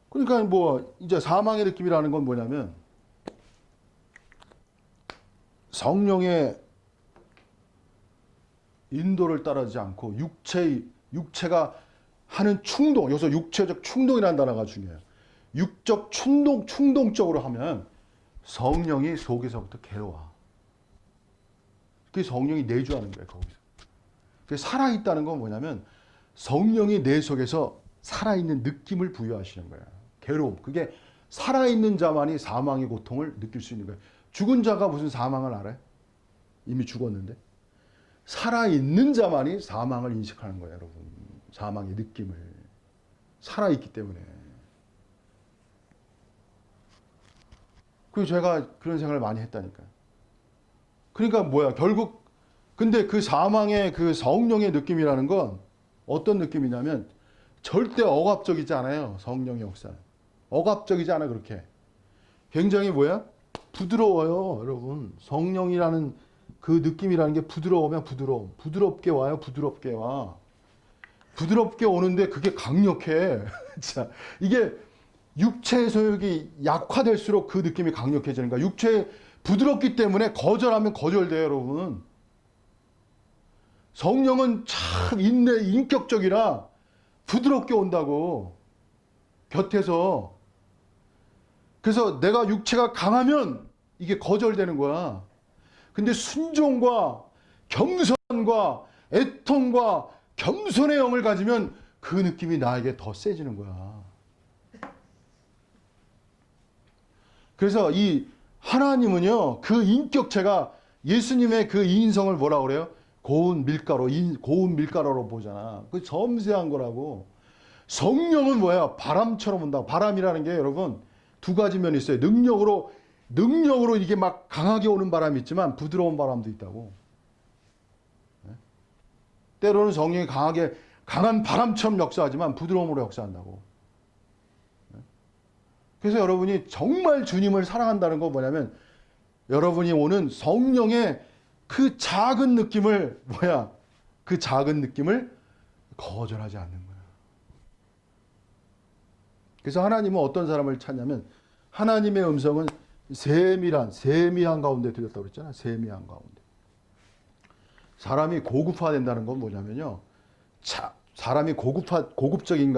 Speaker 1: 그러니까 뭐 이제 사망의 느낌이라는 건 뭐냐면 성령의 인도를 따르지 않고 육체가 하는 충동, 여기서 육체적 충동이라는 단어가 중요해요. 육적 충동적으로 하면 성령이 속에서부터 괴로워. 그게 성령이 내주하는 거예요, 거기서. 살아있다는 건 뭐냐면 성령이 내 속에서 살아있는 느낌을 부여하시는 거예요. 괴로움. 그게 살아있는 자만이 사망의 고통을 느낄 수 있는 거예요. 죽은 자가 무슨 사망을 알아요? 이미 죽었는데. 살아있는 자만이 사망을 인식하는 거예요, 여러분. 사망의 느낌을. 살아있기 때문에. 그리고 제가 그런 생각을 많이 했다니까요. 그러니까 뭐야, 결국, 근데 그 사망의 그 성령의 느낌이라는 건 어떤 느낌이냐면 절대 억압적이지 않아요, 성령의 역사는. 억압적이지 않아, 그렇게. 굉장히 뭐야? 부드러워요, 여러분. 성령이라는 그 느낌이라는 게 부드러우면 부드러움. 부드럽게 와요, 부드럽게 와. 부드럽게 오는데 그게 강력해. 자, 이게 육체의 소욕이 약화될수록 그 느낌이 강력해지는 거야. 육체 부드럽기 때문에 거절하면 거절돼요, 여러분. 성령은 참 인격적이라 부드럽게 온다고. 곁에서. 그래서 내가 육체가 강하면 이게 거절되는 거야. 근데 순종과 겸손과 애통과 겸손의 영을 가지면 그 느낌이 나에게 더 세지는 거야. 그래서 이 하나님은요, 그 인격체가 예수님의 그 인성을 뭐라 그래요? 고운 밀가루로 보잖아. 그 섬세한 거라고. 성령은 뭐야? 바람처럼 온다고. 바람이라는 게 여러분 두 가지 면이 있어요. 능력으로 이게 막 강하게 오는 바람이 있지만 부드러운 바람도 있다고. 때로는 성령이 강한 바람처럼 역사하지만 부드러움으로 역사한다고. 그래서 여러분이 정말 주님을 사랑한다는 건 뭐냐면 여러분이 오는 성령의 그 작은 느낌을 그 작은 느낌을 거절하지 않는 거야. 그래서 하나님은 어떤 사람을 찾냐면 하나님의 음성은 세미한 가운데 들렸다고 그랬잖아요. 세미한 가운데. 사람이 고급화된다는 건 뭐냐면요. 사람이 고급적인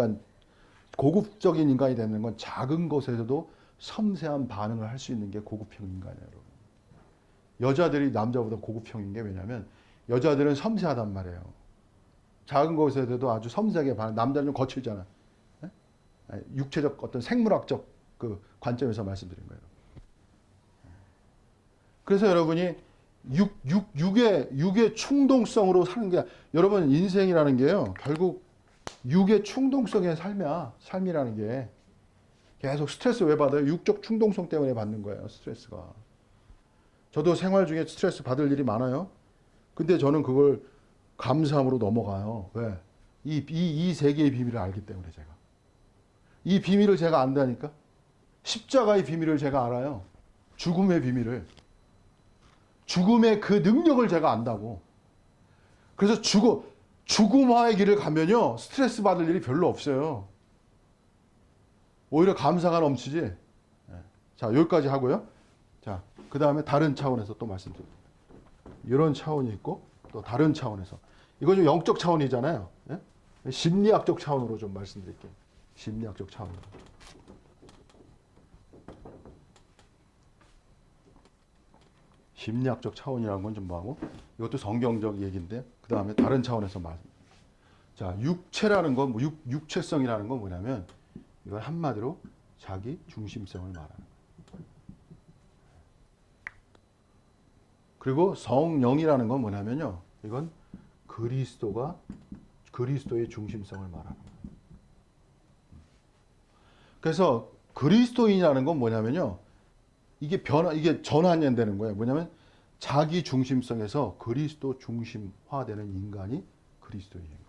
Speaker 1: 인간이 되는 건 작은 것에서도 섬세한 반응을 할 수 있는 게 고급형 인간이에요, 여러분. 여자들이 남자보다 고급형인 게 왜냐면 여자들은 섬세하단 말이에요. 작은 것에서도 아주 섬세하게 남자는 좀 거칠잖아. 네? 육체적 어떤 생물학적 그 관점에서 말씀드린 거예요. 그래서 여러분이 육의 충동성으로 사는 게 여러분 인생이라는 게요. 결국 육의 충동성의 삶이라는 게 계속 스트레스 왜 받아요? 육적 충동성 때문에 받는 거예요. 스트레스가. 저도 생활 중에 스트레스 받을 일이 많아요. 근데 저는 그걸 감사함으로 넘어가요. 왜? 이 세계의 비밀을 알기 때문에 제가. 이 비밀을 제가 안다니까? 십자가의 비밀을 제가 알아요. 죽음의 비밀을. 죽음의 그 능력을 제가 안다고. 그래서 죽음화의 길을 가면요. 스트레스 받을 일이 별로 없어요. 오히려 감사가 넘치지. 예. 자, 여기까지 하고요. 자, 그 다음에 다른 차원에서 또 말씀드릴게요. 이런 차원이 있고 또 다른 차원에서. 이거 좀 영적 차원이잖아요. 예? 심리학적 차원으로 좀 말씀드릴게요. 심리학적 차원으로. 심리학적 차원이라는 건 좀 뭐하고 이것도 성경적 얘기인데 그 다음에 다른 차원에서 말. 자, 육체라는 건 뭐 육체성이라는 건 뭐냐면 이건 한마디로 자기 중심성을 말하는 거예요. 그리고 성령이라는 건 뭐냐면요. 이건 그리스도의 중심성을 말하는 거예요. 그래서 그리스도인이라는 건 뭐냐면요. 이게 전환되는 거예요. 뭐냐면 자기 중심성에서 그리스도 중심화되는 인간이 그리스도인인 거예요.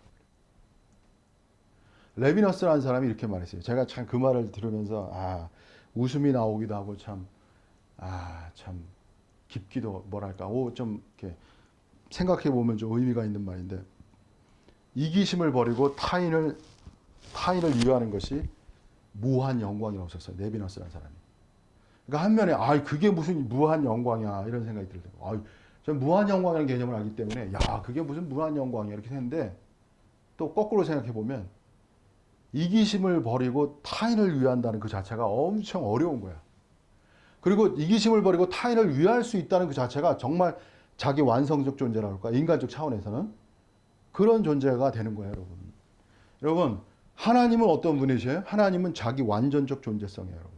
Speaker 1: 레비너스라는 사람이 이렇게 말했어요. 제가 참 그 말을 들으면서 웃음이 나오기도 하고 참 깊기도 뭐랄까 좀 이렇게 생각해 보면 좀 의미가 있는 말인데 이기심을 버리고 타인을 위하는 것이 무한 영광이라고 썼어요. 레비너스라는 사람이. 그러니까 한 면에 그게 무슨 무한 영광이야 이런 생각이 들어요. 전 무한 영광이라는 개념을 알기 때문에 그게 무슨 무한 영광이야 이렇게 했는데 또 거꾸로 생각해 보면 이기심을 버리고 타인을 위한다는 그 자체가 엄청 어려운 거야. 그리고 이기심을 버리고 타인을 위할 수 있다는 그 자체가 정말 자기 완성적 존재라고 할까? 인간적 차원에서는 그런 존재가 되는 거예요, 여러분. 여러분, 하나님은 어떤 분이세요? 하나님은 자기 완전적 존재성이에요, 여러분.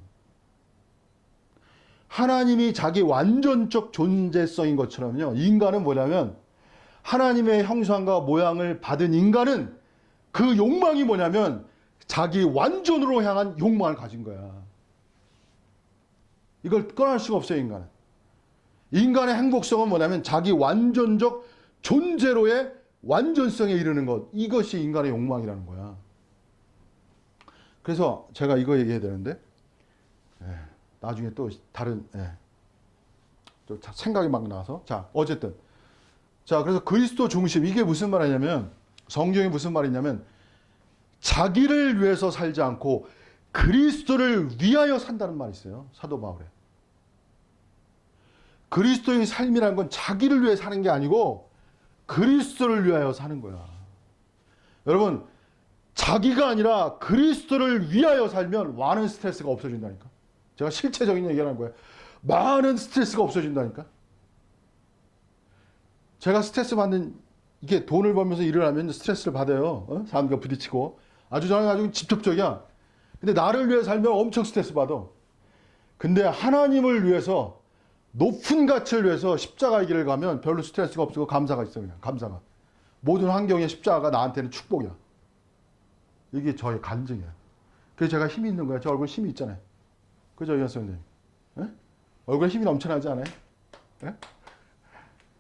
Speaker 1: 하나님이 자기 완전적 존재성인 것처럼요. 인간은 뭐냐면 하나님의 형상과 모양을 받은 인간은 그 욕망이 뭐냐면 자기 완전으로 향한 욕망을 가진 거야. 이걸 끊을 수가 없어요, 인간은. 인간의 행복성은 뭐냐면 자기 완전적 존재로의 완전성에 이르는 것. 이것이 인간의 욕망이라는 거야. 그래서 제가 이거 얘기해야 되는데 나중에 또 다른 또 생각이 막 나서 어쨌든 그래서 그리스도 중심 이게 무슨 말이냐면 성경이 무슨 말이냐면 자기를 위해서 살지 않고 그리스도를 위하여 산다는 말이 있어요. 사도 바울에. 그리스도의 삶이라는 건 자기를 위해 사는 게 아니고 그리스도를 위하여 사는 거야. 여러분, 자기가 아니라 그리스도를 위하여 살면 많은 스트레스가 없어진다니까. 제가 실체적인 얘기하는 거예요. 많은 스트레스가 없어진다니까. 제가 스트레스 받는 이게 돈을 벌면서 일을 하면 스트레스를 받아요. 사람들과 부딪히고. 저는 아주 직접적이야. 근데 나를 위해 살면 엄청 스트레스 받아. 근데 하나님을 위해서 높은 가치를 위해서 십자가의 길을 가면 별로 스트레스가 없고 감사가 있어요. 그냥 감사가. 모든 환경에 십자가가 나한테는 축복이야. 이게 저의 간증이야. 그래서 제가 힘이 있는 거야. 저 얼굴 힘이 있잖아요. 그죠, 이현 선생님? 얼굴에 힘이 넘쳐나지 않아요? 예?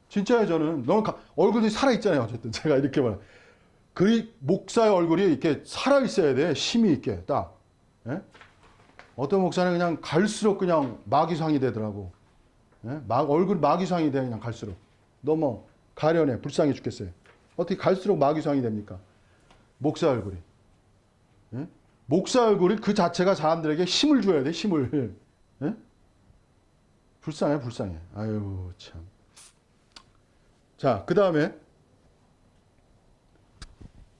Speaker 1: 진짜요, 저는. 얼굴이 살아있잖아요. 어쨌든 제가 이렇게 말해. 목사의 얼굴이 이렇게 살아있어야 돼. 힘이 있게, 딱. 예? 어떤 목사는 그냥 갈수록 그냥 마귀상이 되더라고. 예? 얼굴 마귀상이 돼, 그냥 갈수록. 너무 가련해. 불쌍해 죽겠어요. 어떻게 갈수록 마귀상이 됩니까? 목사 얼굴이. 예? 목사 얼굴이 그 자체가 사람들에게 힘을 줘야 돼, 힘을. 예? 불쌍해, 불쌍해. 아유, 참. 그 다음에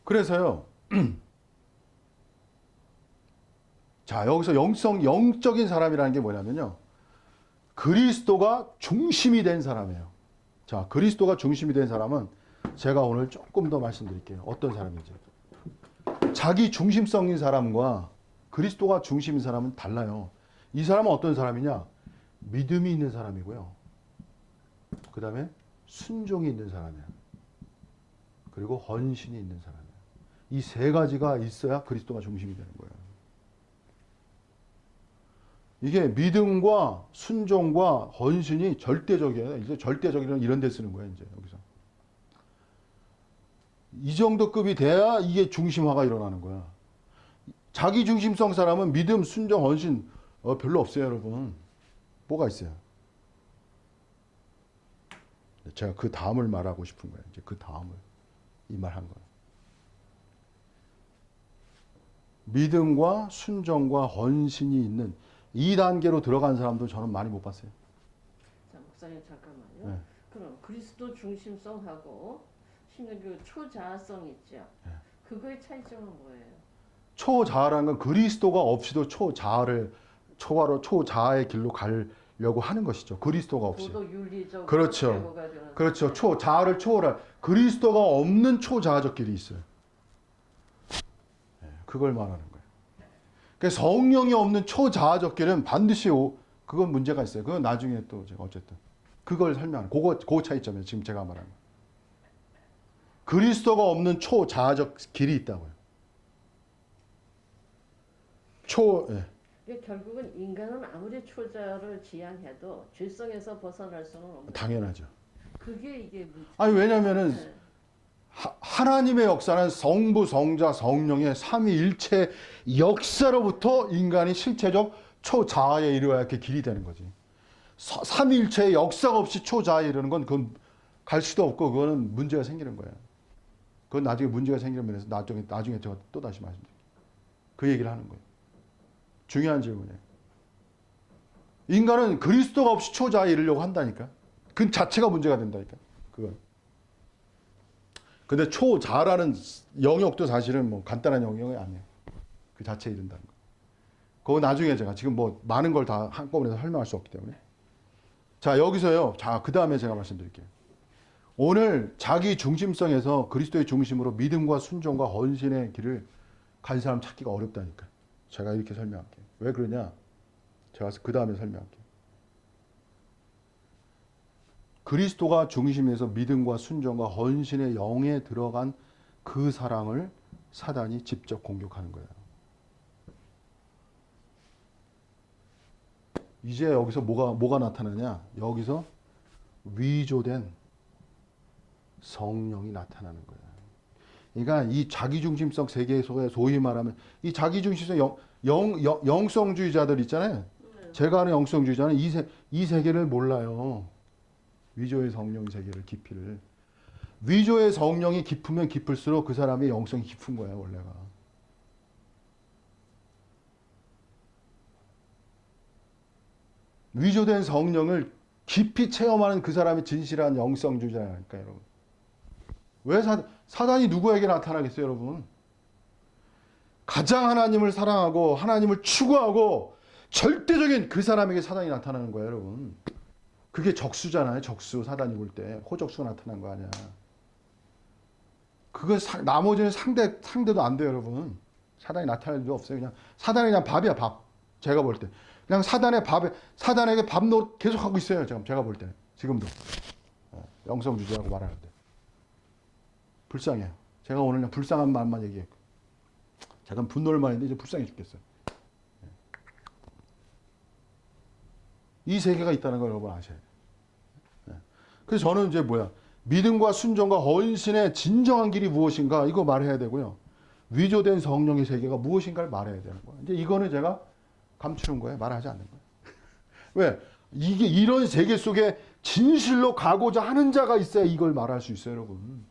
Speaker 1: 그래서요. 여기서 영적인 사람이라는 게 뭐냐면요. 그리스도가 중심이 된 사람이에요. 그리스도가 중심이 된 사람은 제가 오늘 조금 더 말씀드릴게요. 어떤 사람인지. 자기 중심성인 사람과 그리스도가 중심인 사람은 달라요. 이 사람은 어떤 사람이냐? 믿음이 있는 사람이고요. 그 다음에 순종이 있는 사람이에요. 그리고 헌신이 있는 사람이에요. 이 세 가지가 있어야 그리스도가 중심이 되는 거예요. 이게 믿음과 순종과 헌신이 절대적이에요. 이제 절대적이라는 이런 데 쓰는 거예요. 이제 여기서. 이 정도 급이 돼야 이게 중심화가 일어나는 거야. 자기 중심성 사람은 믿음, 순종, 헌신 별로 없어요, 여러분. 뭐가 있어요? 제가 그 다음을 말하고 싶은 거예요. 이제 그 다음을 이 말 한 거예요. 믿음과 순종과 헌신이 있는 이 단계로 들어간 사람도 저는 많이 못 봤어요.
Speaker 2: 자, 목사님 잠깐만요.
Speaker 1: 네.
Speaker 2: 그럼 그리스도 중심성하고 신경교 초자아성 있죠.
Speaker 1: 네.
Speaker 2: 그거의 차이점은 뭐예요?
Speaker 1: 초자아라는 건 그리스도가 없이도 초자아의 길로 가려고 하는 것이죠. 그리스도가 없이.
Speaker 2: 도덕 윤리적
Speaker 1: 그렇죠.
Speaker 2: 제고가 되는
Speaker 1: 그렇죠. 자아를 초월할 그리스도가 없는 초자아적 길이 있어요. 네, 그걸 말하는 거예요. 그러니까 성령이 없는 초자아적 길은 반드시 그건 문제가 있어요. 그건 나중에 또 제가 어쨌든 그걸 설명하는 그 차이점이에요. 지금 제가 말하는 거. 그리스도가 없는 초자아적 길이 있다고요. 예.
Speaker 2: 그러니까 결국은 인간은 아무리 초자를 지향해도 죄성에서 벗어날 수는 없는.
Speaker 1: 당연하죠.
Speaker 2: 그게 이게 문제.
Speaker 1: 아니 왜냐면은
Speaker 2: 네.
Speaker 1: 하나님의 역사는 성부, 성자, 성령의 삼위일체 역사로부터 인간이 실체적 초자아에 이르러야 이렇게 길이 되는 거지. 삼위일체의 역사가 없이 초자아에 이르는 건 그건 갈 수도 없고 그거는 문제가 생기는 거예요. 그건 나중에 문제가 생기는 면에서 나중에 제가 또 다시 말씀드릴게요. 그 얘기를 하는 거예요. 중요한 질문이에요. 인간은 그리스도가 없이 초자아에 이르려고 한다니까. 그 자체가 문제가 된다니까. 그건. 근데 초자라는 영역도 사실은 뭐 간단한 영역이 아니에요. 그 자체에 이른다는 거. 그거 나중에 제가 지금 뭐 많은 걸 다 한꺼번에 설명할 수 없기 때문에. 자, 여기서요. 자, 그 다음에 제가 말씀드릴게요. 오늘 자기 중심성에서 그리스도의 중심으로 믿음과 순종과 헌신의 길을 간 사람 찾기가 어렵다니까. 제가 이렇게 설명할게요. 왜 그러냐? 제가 그 다음에 설명할게요. 그리스도가 중심에서 믿음과 순종과 헌신의 영에 들어간 그 사랑을 사단이 직접 공격하는 거예요. 이제 여기서 뭐가 나타나냐? 여기서 위조된 성령이 나타나는 거예요. 그러니까 이 자기중심성 세계 속에 소위 말하면 이 자기중심성 영성주의자들 있잖아요. 제가 아는 영성주의자는 이 세계를 몰라요. 위조의 성령 세계를 깊이를. 위조의 성령이 깊으면 깊을수록 그 사람의 영성이 깊은 거예요, 원래가. 위조된 성령을 깊이 체험하는 그 사람이 진실한 영성주의자라니까, 여러분. 왜 사단이 누구에게 나타나겠어요, 여러분? 가장 하나님을 사랑하고 하나님을 추구하고 절대적인 그 사람에게 사단이 나타나는 거예요, 여러분. 그게 적수잖아요. 적수. 사단이 볼 때 호적수가 나타난 거 아니야. 그거 나머지는 상대도 안 돼요, 여러분. 사단이 나타날 일도 없어요. 그냥 사단이 그냥 밥이야, 밥. 제가 볼 때. 그냥 사단에게 밥 계속 하고 있어요. 제가 볼 때. 지금도. 영성주의라고 말하는데. 불쌍해요. 제가 오늘 그냥 불쌍한 말만 얘기했고. 잠깐 분노를 많이 했는데 이제 불쌍해 죽겠어요. 이 세계가 있다는 걸 여러분 아셔야 돼요. 그래서 저는 이제 믿음과 순종과 헌신의 진정한 길이 무엇인가 이거 말해야 되고요. 위조된 성령의 세계가 무엇인가를 말해야 되는 거예요. 이제 이거는 제가 감추는 거예요. 말하지 않는 거예요. 왜? 이런 세계 속에 진실로 가고자 하는 자가 있어야 이걸 말할 수 있어요, 여러분.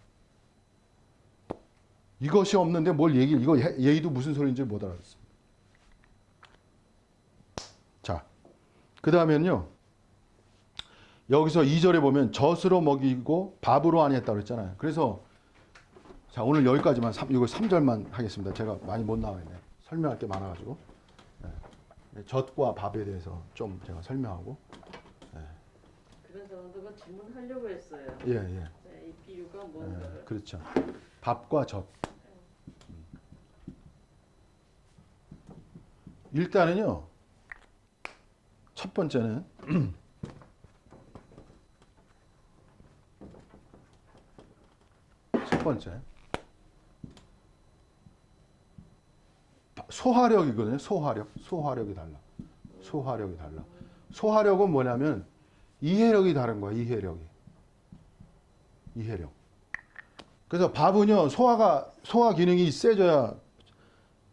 Speaker 1: 이것이 없는데 이거 얘기도 무슨 소리인지 못 알아듣습니다. 자, 그 다음에는요. 여기서 2절에 보면 젖으로 먹이고 밥으로 아니했다고 그랬잖아요. 그래서 자, 오늘 여기까지만 이거 3절만 하겠습니다. 제가 많이 못 나와있네. 설명할 게 많아가지고. 젖과 밥에 대해서 좀 제가 설명하고.
Speaker 2: 그런 사람들과 질문하려고 했어요.
Speaker 1: 예.
Speaker 2: 네, 이 비유가 뭔가를.
Speaker 1: 그렇죠. 밥과 젖. 일단은요. 첫 번째는 첫 번째 소화력이거든요. 소화력이 달라. 소화력은 뭐냐면 이해력이 다른 거야. 이해력. 그래서 밥은요 소화 기능이 세져야.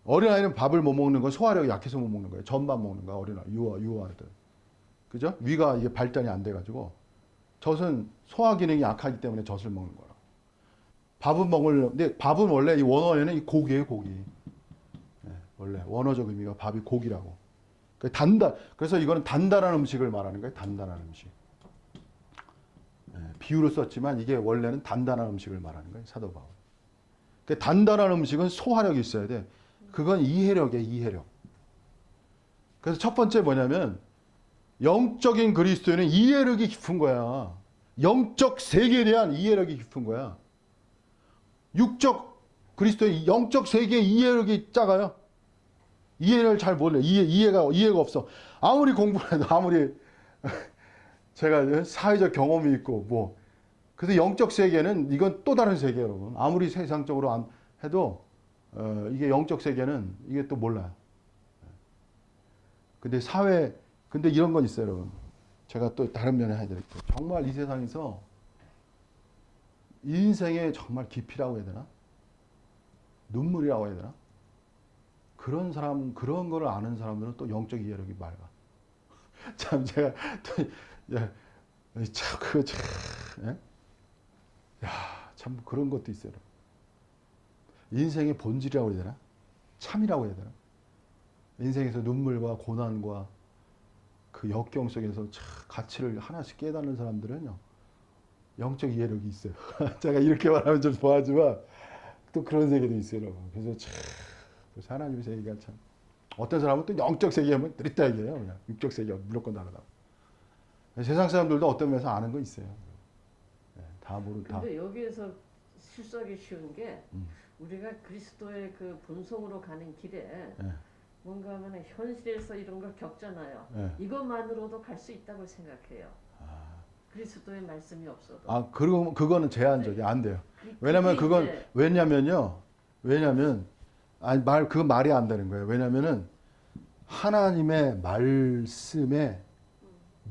Speaker 1: 어린아이는 밥을 못 먹는 건 소화력이 약해서 못 먹는 거예요. 전만 먹는 거야. 어린아이 유아들. 그죠? 위가 이게 발달이 안 돼가지고 젖은 소화 기능이 약하기 때문에 젖을 먹는 거라. 밥은 근데 밥은 원래 이 원어에는 이 고기예요, 고기. 원래 원어적 의미가 밥이 고기라고. 그래서 이거는 단단한 음식을 말하는 거예요. 단단한 음식. 비유로 썼지만 이게 원래는 단단한 음식을 말하는 거예요. 사도 바울. 단단한 음식은 소화력이 있어야 돼. 그건 이해력이에요. 이해력. 그래서 첫 번째 뭐냐면 영적인 그리스도인은 이해력이 깊은 거야. 영적 세계에 대한 이해력이 깊은 거야. 육적 그리스도인 영적 세계의 이해력이 작아요. 이해를 잘 몰래. 이해가 없어. 아무리 공부를 해도 아무리 제가 사회적 경험이 있고 뭐 그래서 영적 세계는 이건 또 다른 세계예요, 여러분. 아무리 세상적으로 해도 이게 영적 세계는 이게 또 몰라요. 근데 이런 건 있어요, 여러분. 제가 또 다른 면에 해드릴게요. 정말 이 세상에서 인생의 정말 깊이라고 해야 되나? 눈물이라고 해야 되나? 그런 사람, 그런 거를 아는 사람들은 또 영적 이해력이 맑아. 참, 제가 또, 야, 참 그런 것도 있어요. 인생의 본질이라고 해야 되나? 참이라고 해야 되나? 인생에서 눈물과 고난과 그 역경 속에서 가치를 하나씩 깨닫는 사람들은요, 영적 이해력이 있어요. 제가 이렇게 말하면 좀 좋아하지만, 또 그런 세계도 있어요, 여러분. 그래서 하나님의 세계가 참. 어떤 사람은 또 영적 세계 하면 드립다 얘기해요. 그냥 육적 세계가 무조건 다르다. 세상 사람들도 어떤 면에서 아는 거 있어요. 다 모르다.
Speaker 2: 근데 여기에서 실수하기 쉬운 게 우리가 그리스도의 그 본성으로 가는 길에 뭔가 하면 현실에서 이런 걸 겪잖아요. 이것만으로도 갈 수 있다고 생각해요. 그리스도의 말씀이 없어도.
Speaker 1: 그거는 제한적이야. 안 돼요. 왜냐면 그 말이 안 되는 거예요. 왜냐면은 하나님의 말씀의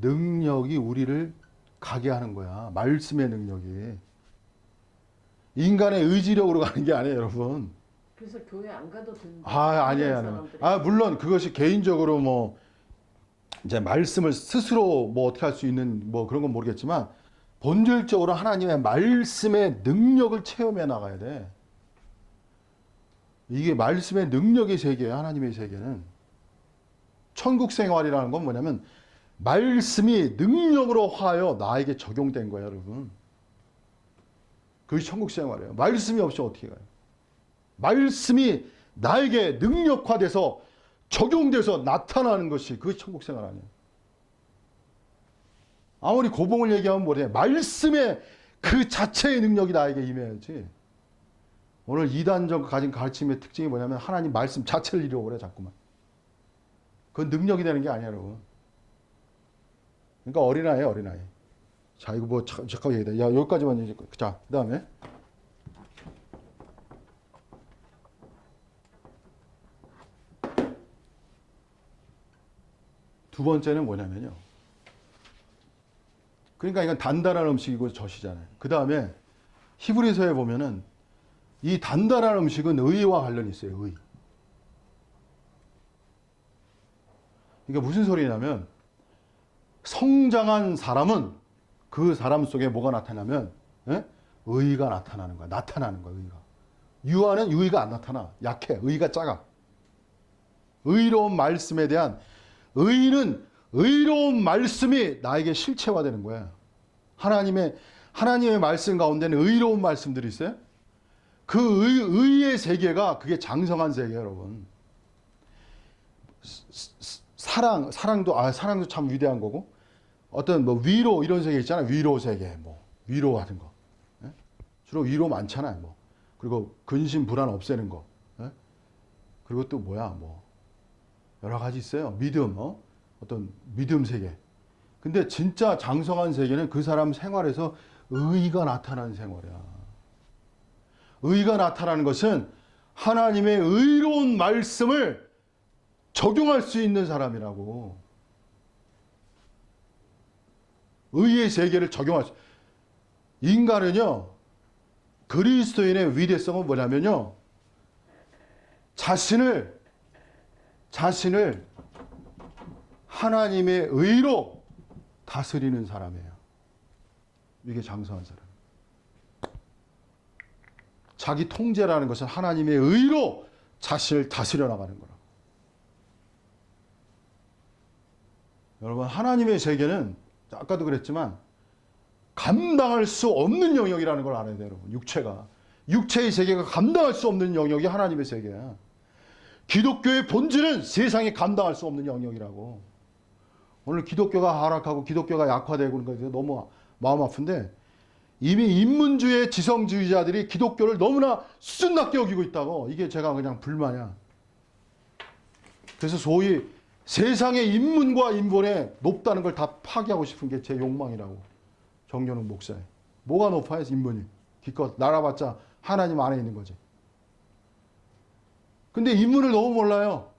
Speaker 1: 능력이 우리를 가게 하는 거야. 말씀의 능력이. 인간의 의지력으로 가는 게 아니에요, 여러분.
Speaker 2: 그래서 교회 안 가도 된다.
Speaker 1: 아니에요. 물론 그것이 개인적으로 뭐 이제 말씀을 스스로 뭐 어떻게 할 수 있는 뭐 그런 건 모르겠지만 본질적으로 하나님의 말씀의 능력을 체험해 나가야 돼. 이게 말씀의 능력의 세계예요. 하나님의 세계는. 천국 생활이라는 건 뭐냐면 말씀이 능력으로 하여 나에게 적용된 거예요, 여러분. 그게 천국 생활이에요. 말씀이 없이 어떻게 가요? 말씀이 나에게 능력화돼서 적용돼서 나타나는 것이 그게 천국 생활 아니에요. 아무리 고봉을 얘기하면 뭐래? 말씀의 그 자체의 능력이 나에게 임해야지. 오늘 이단적 가진 가르침의 특징이 뭐냐면 하나님 말씀 자체를 이루어 그래 자꾸만. 그건 능력이 되는 게 아니야, 여러분. 그러니까 어린아이예요, 어린아이. 자, 이거 뭐 잠깐 얘기해. 야, 여기까지만 이제. 자, 그다음에 두 번째는 뭐냐면요. 그러니까 이건 단단한 음식이고 젖이잖아요. 그다음에 히브리서에 보면은 이 단단한 음식은 의와 관련이 있어요. 의. 이게 무슨 소리냐면 성장한 사람은 그 사람 속에 뭐가 나타나면 의가 나타나는 거야. 나타나는 거야. 의가. 유아는 의가 안 나타나. 약해. 의가 작아. 의로운 말씀에 대한 의는 의로운 말씀이 나에게 실체화되는 거야. 하나님의 말씀 가운데는 의로운 말씀들이 있어요. 그 의의 세계가 그게 장성한 세계예요, 여러분. 사랑도 참 위대한 거고 어떤 뭐 위로 이런 세계 있잖아요. 위로 세계, 뭐 위로 하는 거. 주로 위로 많잖아요. 뭐 그리고 근심 불안 없애는 거. 그리고 또 뭐야, 뭐 여러 가지 있어요. 믿음, 어떤 믿음 세계. 근데 진짜 장성한 세계는 그 사람 생활에서 의가 나타나는 생활이야. 의가 나타나는 것은 하나님의 의로운 말씀을 적용할 수 있는 사람이라고. 의의 세계를 적용할 수. 인간은요, 그리스도인의 위대성은 뭐냐면요, 자신을 하나님의 의로 다스리는 사람이에요. 이게 장성한 사람. 자기 통제라는 것은 하나님의 의로 자신을 다스려 나가는 거라고. 여러분, 하나님의 세계는 아까도 그랬지만 감당할 수 없는 영역이라는 걸 알아야 돼요, 여러분. 육체의 세계가 감당할 수 없는 영역이 하나님의 세계야. 기독교의 본질은 세상이 감당할 수 없는 영역이라고. 오늘 기독교가 하락하고 기독교가 약화되고 그런 거에 대해서 너무 마음 아픈데, 이미 인문주의 지성주의자들이 기독교를 너무나 수준 낮게 여기고 있다고. 이게 제가 그냥 불만이야. 그래서 소위 세상의 인문과 인본에 높다는 걸 다 파괴하고 싶은 게 제 욕망이라고. 정연욱 목사의. 뭐가 높아요, 인문이? 기껏 날아봤자 하나님 안에 있는 거지. 근데 인문을 너무 몰라요.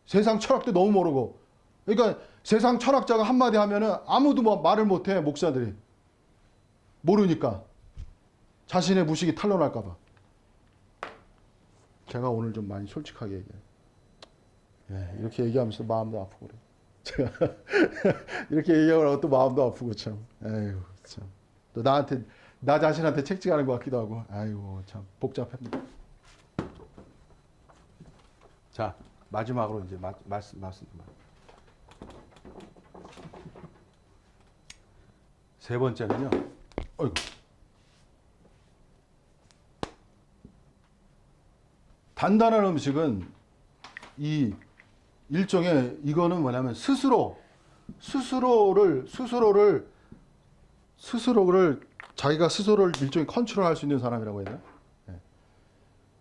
Speaker 1: 세상 철학도 너무 모르고. 그러니까 세상 철학자가 한마디 하면은 아무도 뭐 말을 못해, 목사들이. 모르니까. 자신의 무식이 탄로날까봐. 제가 오늘 좀 많이 솔직하게 얘기해요. 예, 이렇게 얘기하면서 마음도 아프고 그래. 제가 이렇게 얘기하고 또 마음도 아프고 참. 에휴, 참. 또 나한테, 나 자신한테 책찍하는 것 같기도 하고. 아이고, 참 복잡합니다. 자, 마지막으로 이제 말씀. 세 번째는요. 어이구. 단단한 음식은 이 일종의, 이거는 뭐냐면 스스로를 자기가 스스로를 일종의 컨트롤할 수 있는 사람이라고 해야 되나? 네.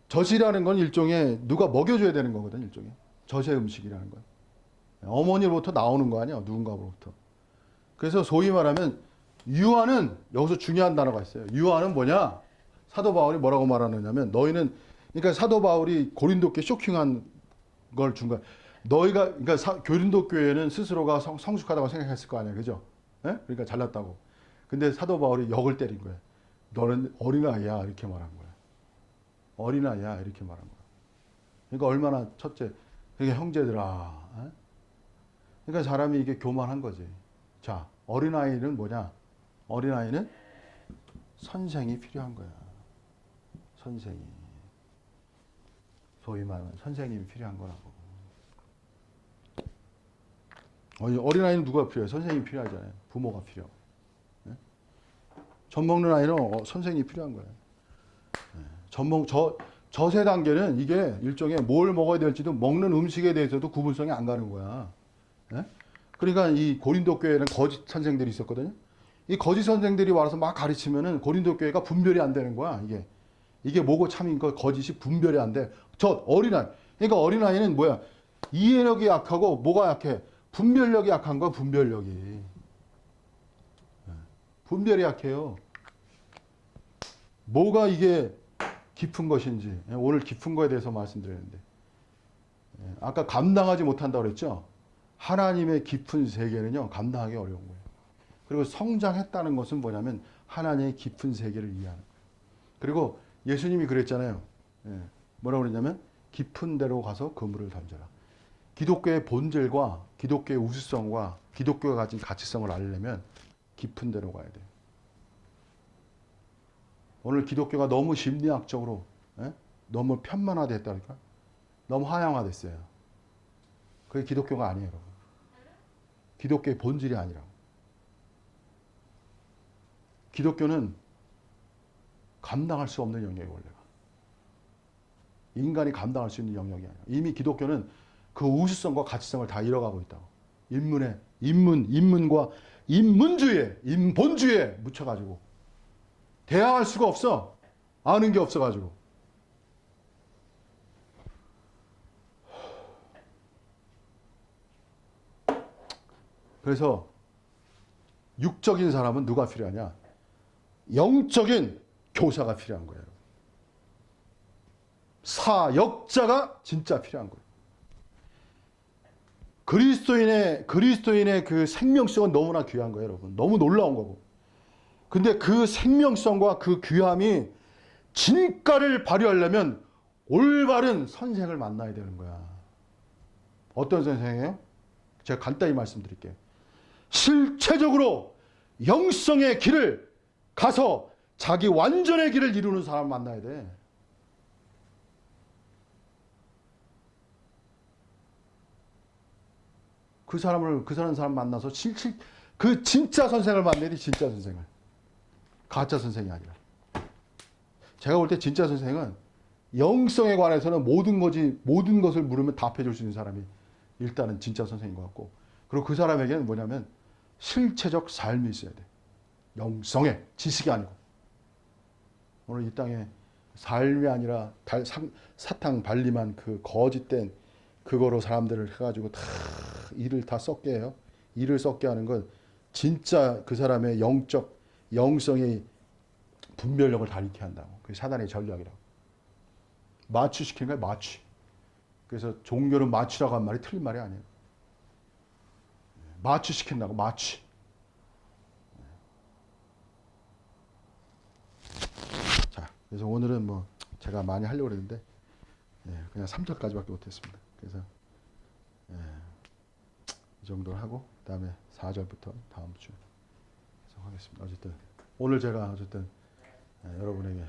Speaker 1: 젖이라는 건 일종의 누가 먹여줘야 되는 거거든, 일종의. 젖의 음식이라는 건. 어머니로부터 나오는 거 아니야, 누군가로부터. 그래서 소위 말하면 유아는, 여기서 중요한 단어가 있어요. 유아는 뭐냐? 사도 바울이 뭐라고 말하느냐면, 너희는, 그러니까 사도 바울이 고린도께 쇼킹한 걸 준 거야. 너희가, 그러니까 고린도 교회는 스스로가 성숙하다고 생각했을 거 아니야, 그죠? 예? 그러니까 잘났다고. 근데 사도 바울이 역을 때린 거야. 너는 어린아이야, 이렇게 말한 거야. 어린아이야, 이렇게 말한 거야. 그러니까 얼마나, 첫째, 그게 형제들아. 예? 그러니까 사람이 이게 교만한 거지. 자, 어린아이는 뭐냐? 어린아이는 선생이 필요한 거야. 선생이. 소위 말하면 선생님이 필요한 거라고. 어린아이는 누가 필요해? 선생님이 필요하잖아요. 부모가 필요하고. 네? 젖 먹는 아이는 선생님이 필요한 거예요. 네. 저세 단계는 이게 일종의 뭘 먹어야 될지도, 먹는 음식에 대해서도 구분성이 안 가는 거야. 네? 그러니까 이 고린도 교회에는 거짓 선생들이 있었거든요. 이 거짓 선생들이 와서 막 가르치면은 고린도 교회가 분별이 안 되는 거야. 이게 뭐고 참인 거, 거짓이 분별이 안 돼. 저 어린아이. 그러니까 어린아이는 뭐야? 이해력이 약하고 뭐가 약해? 분별력이 약한 거야, 분별력이. 분별이 약해요. 뭐가 이게 깊은 것인지. 오늘 깊은 거에 대해서 말씀드렸는데. 아까 감당하지 못한다고 그랬죠? 하나님의 깊은 세계는요, 감당하기 어려운 거예요. 그리고 성장했다는 것은 뭐냐면 하나님의 깊은 세계를 이해하는 거예요. 그리고 예수님이 그랬잖아요. 뭐라고 그랬냐면 깊은 데로 가서 그물을 던져라. 기독교의 본질과 기독교의 우수성과 기독교가 가진 가치성을 알려면 깊은 데로 가야 돼요. 오늘 기독교가 너무 심리학적으로 너무 편만화됐다니까? 너무 하향화됐어요. 그게 기독교가 아니에요, 여러분. 기독교의 본질이 아니라고. 기독교는 감당할 수 없는 영역이 원래가. 인간이 감당할 수 있는 영역이 아니야. 이미 기독교는 그 우수성과 가치성을 다 잃어가고 있다고. 인문과 인문주의에, 인본주의에 묻혀가지고 대항할 수가 없어. 아는 게 없어가지고. 그래서 육적인 사람은 누가 필요하냐? 영적인 교사가 필요한 거예요. 사역자가 진짜 필요한 거예요. 그리스도인의 그 생명성은 너무나 귀한 거예요, 여러분. 너무 놀라운 거고. 근데 그 생명성과 그 귀함이 진가를 발휘하려면 올바른 선생을 만나야 되는 거야. 어떤 선생이에요? 제가 간단히 말씀드릴게요. 실체적으로 영성의 길을 가서 자기 완전의 길을 이루는 사람을 만나야 돼. 그 사람 만나서 그 진짜 선생을 만나야지, 진짜 선생을. 가짜 선생이 아니라. 제가 볼 때 진짜 선생은 영성에 관해서는 모든 것을 물으면 답해 줄 수 있는 사람이 일단은 진짜 선생인 것 같고, 그리고 그 사람에게는 뭐냐면 실체적 삶이 있어야 돼. 영성에, 지식이 아니고. 오늘 이 땅에 삶이 아니라 사탕 발림한 그 거짓된 그거로 사람들을 해가지고 다 일을 다 썩게 해요. 일을 썩게 하는 건 진짜 그 사람의 영성의 분별력을 다 잃게 한다고. 그게 사단의 전략이라고. 마취시키는 거야, 마취. 그래서 종교는 마취라고 한 말이 틀린 말이 아니에요. 마취시킨다고, 마취. 자, 그래서 오늘은 뭐 제가 많이 하려고 그랬는데 그냥 3절까지밖에 못했습니다. 그래서 이 정도를 하고 그다음에 4절부터 다음 주에 하겠습니다. 어쨌든 오늘 제가 여러분에게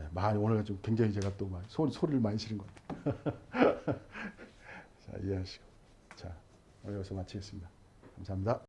Speaker 1: 많이 오늘 좀 굉장히 제가 또 많이 소리를 많이 지른 것 같아요. 자, 이해하시고 자, 여기서 마치겠습니다. 감사합니다.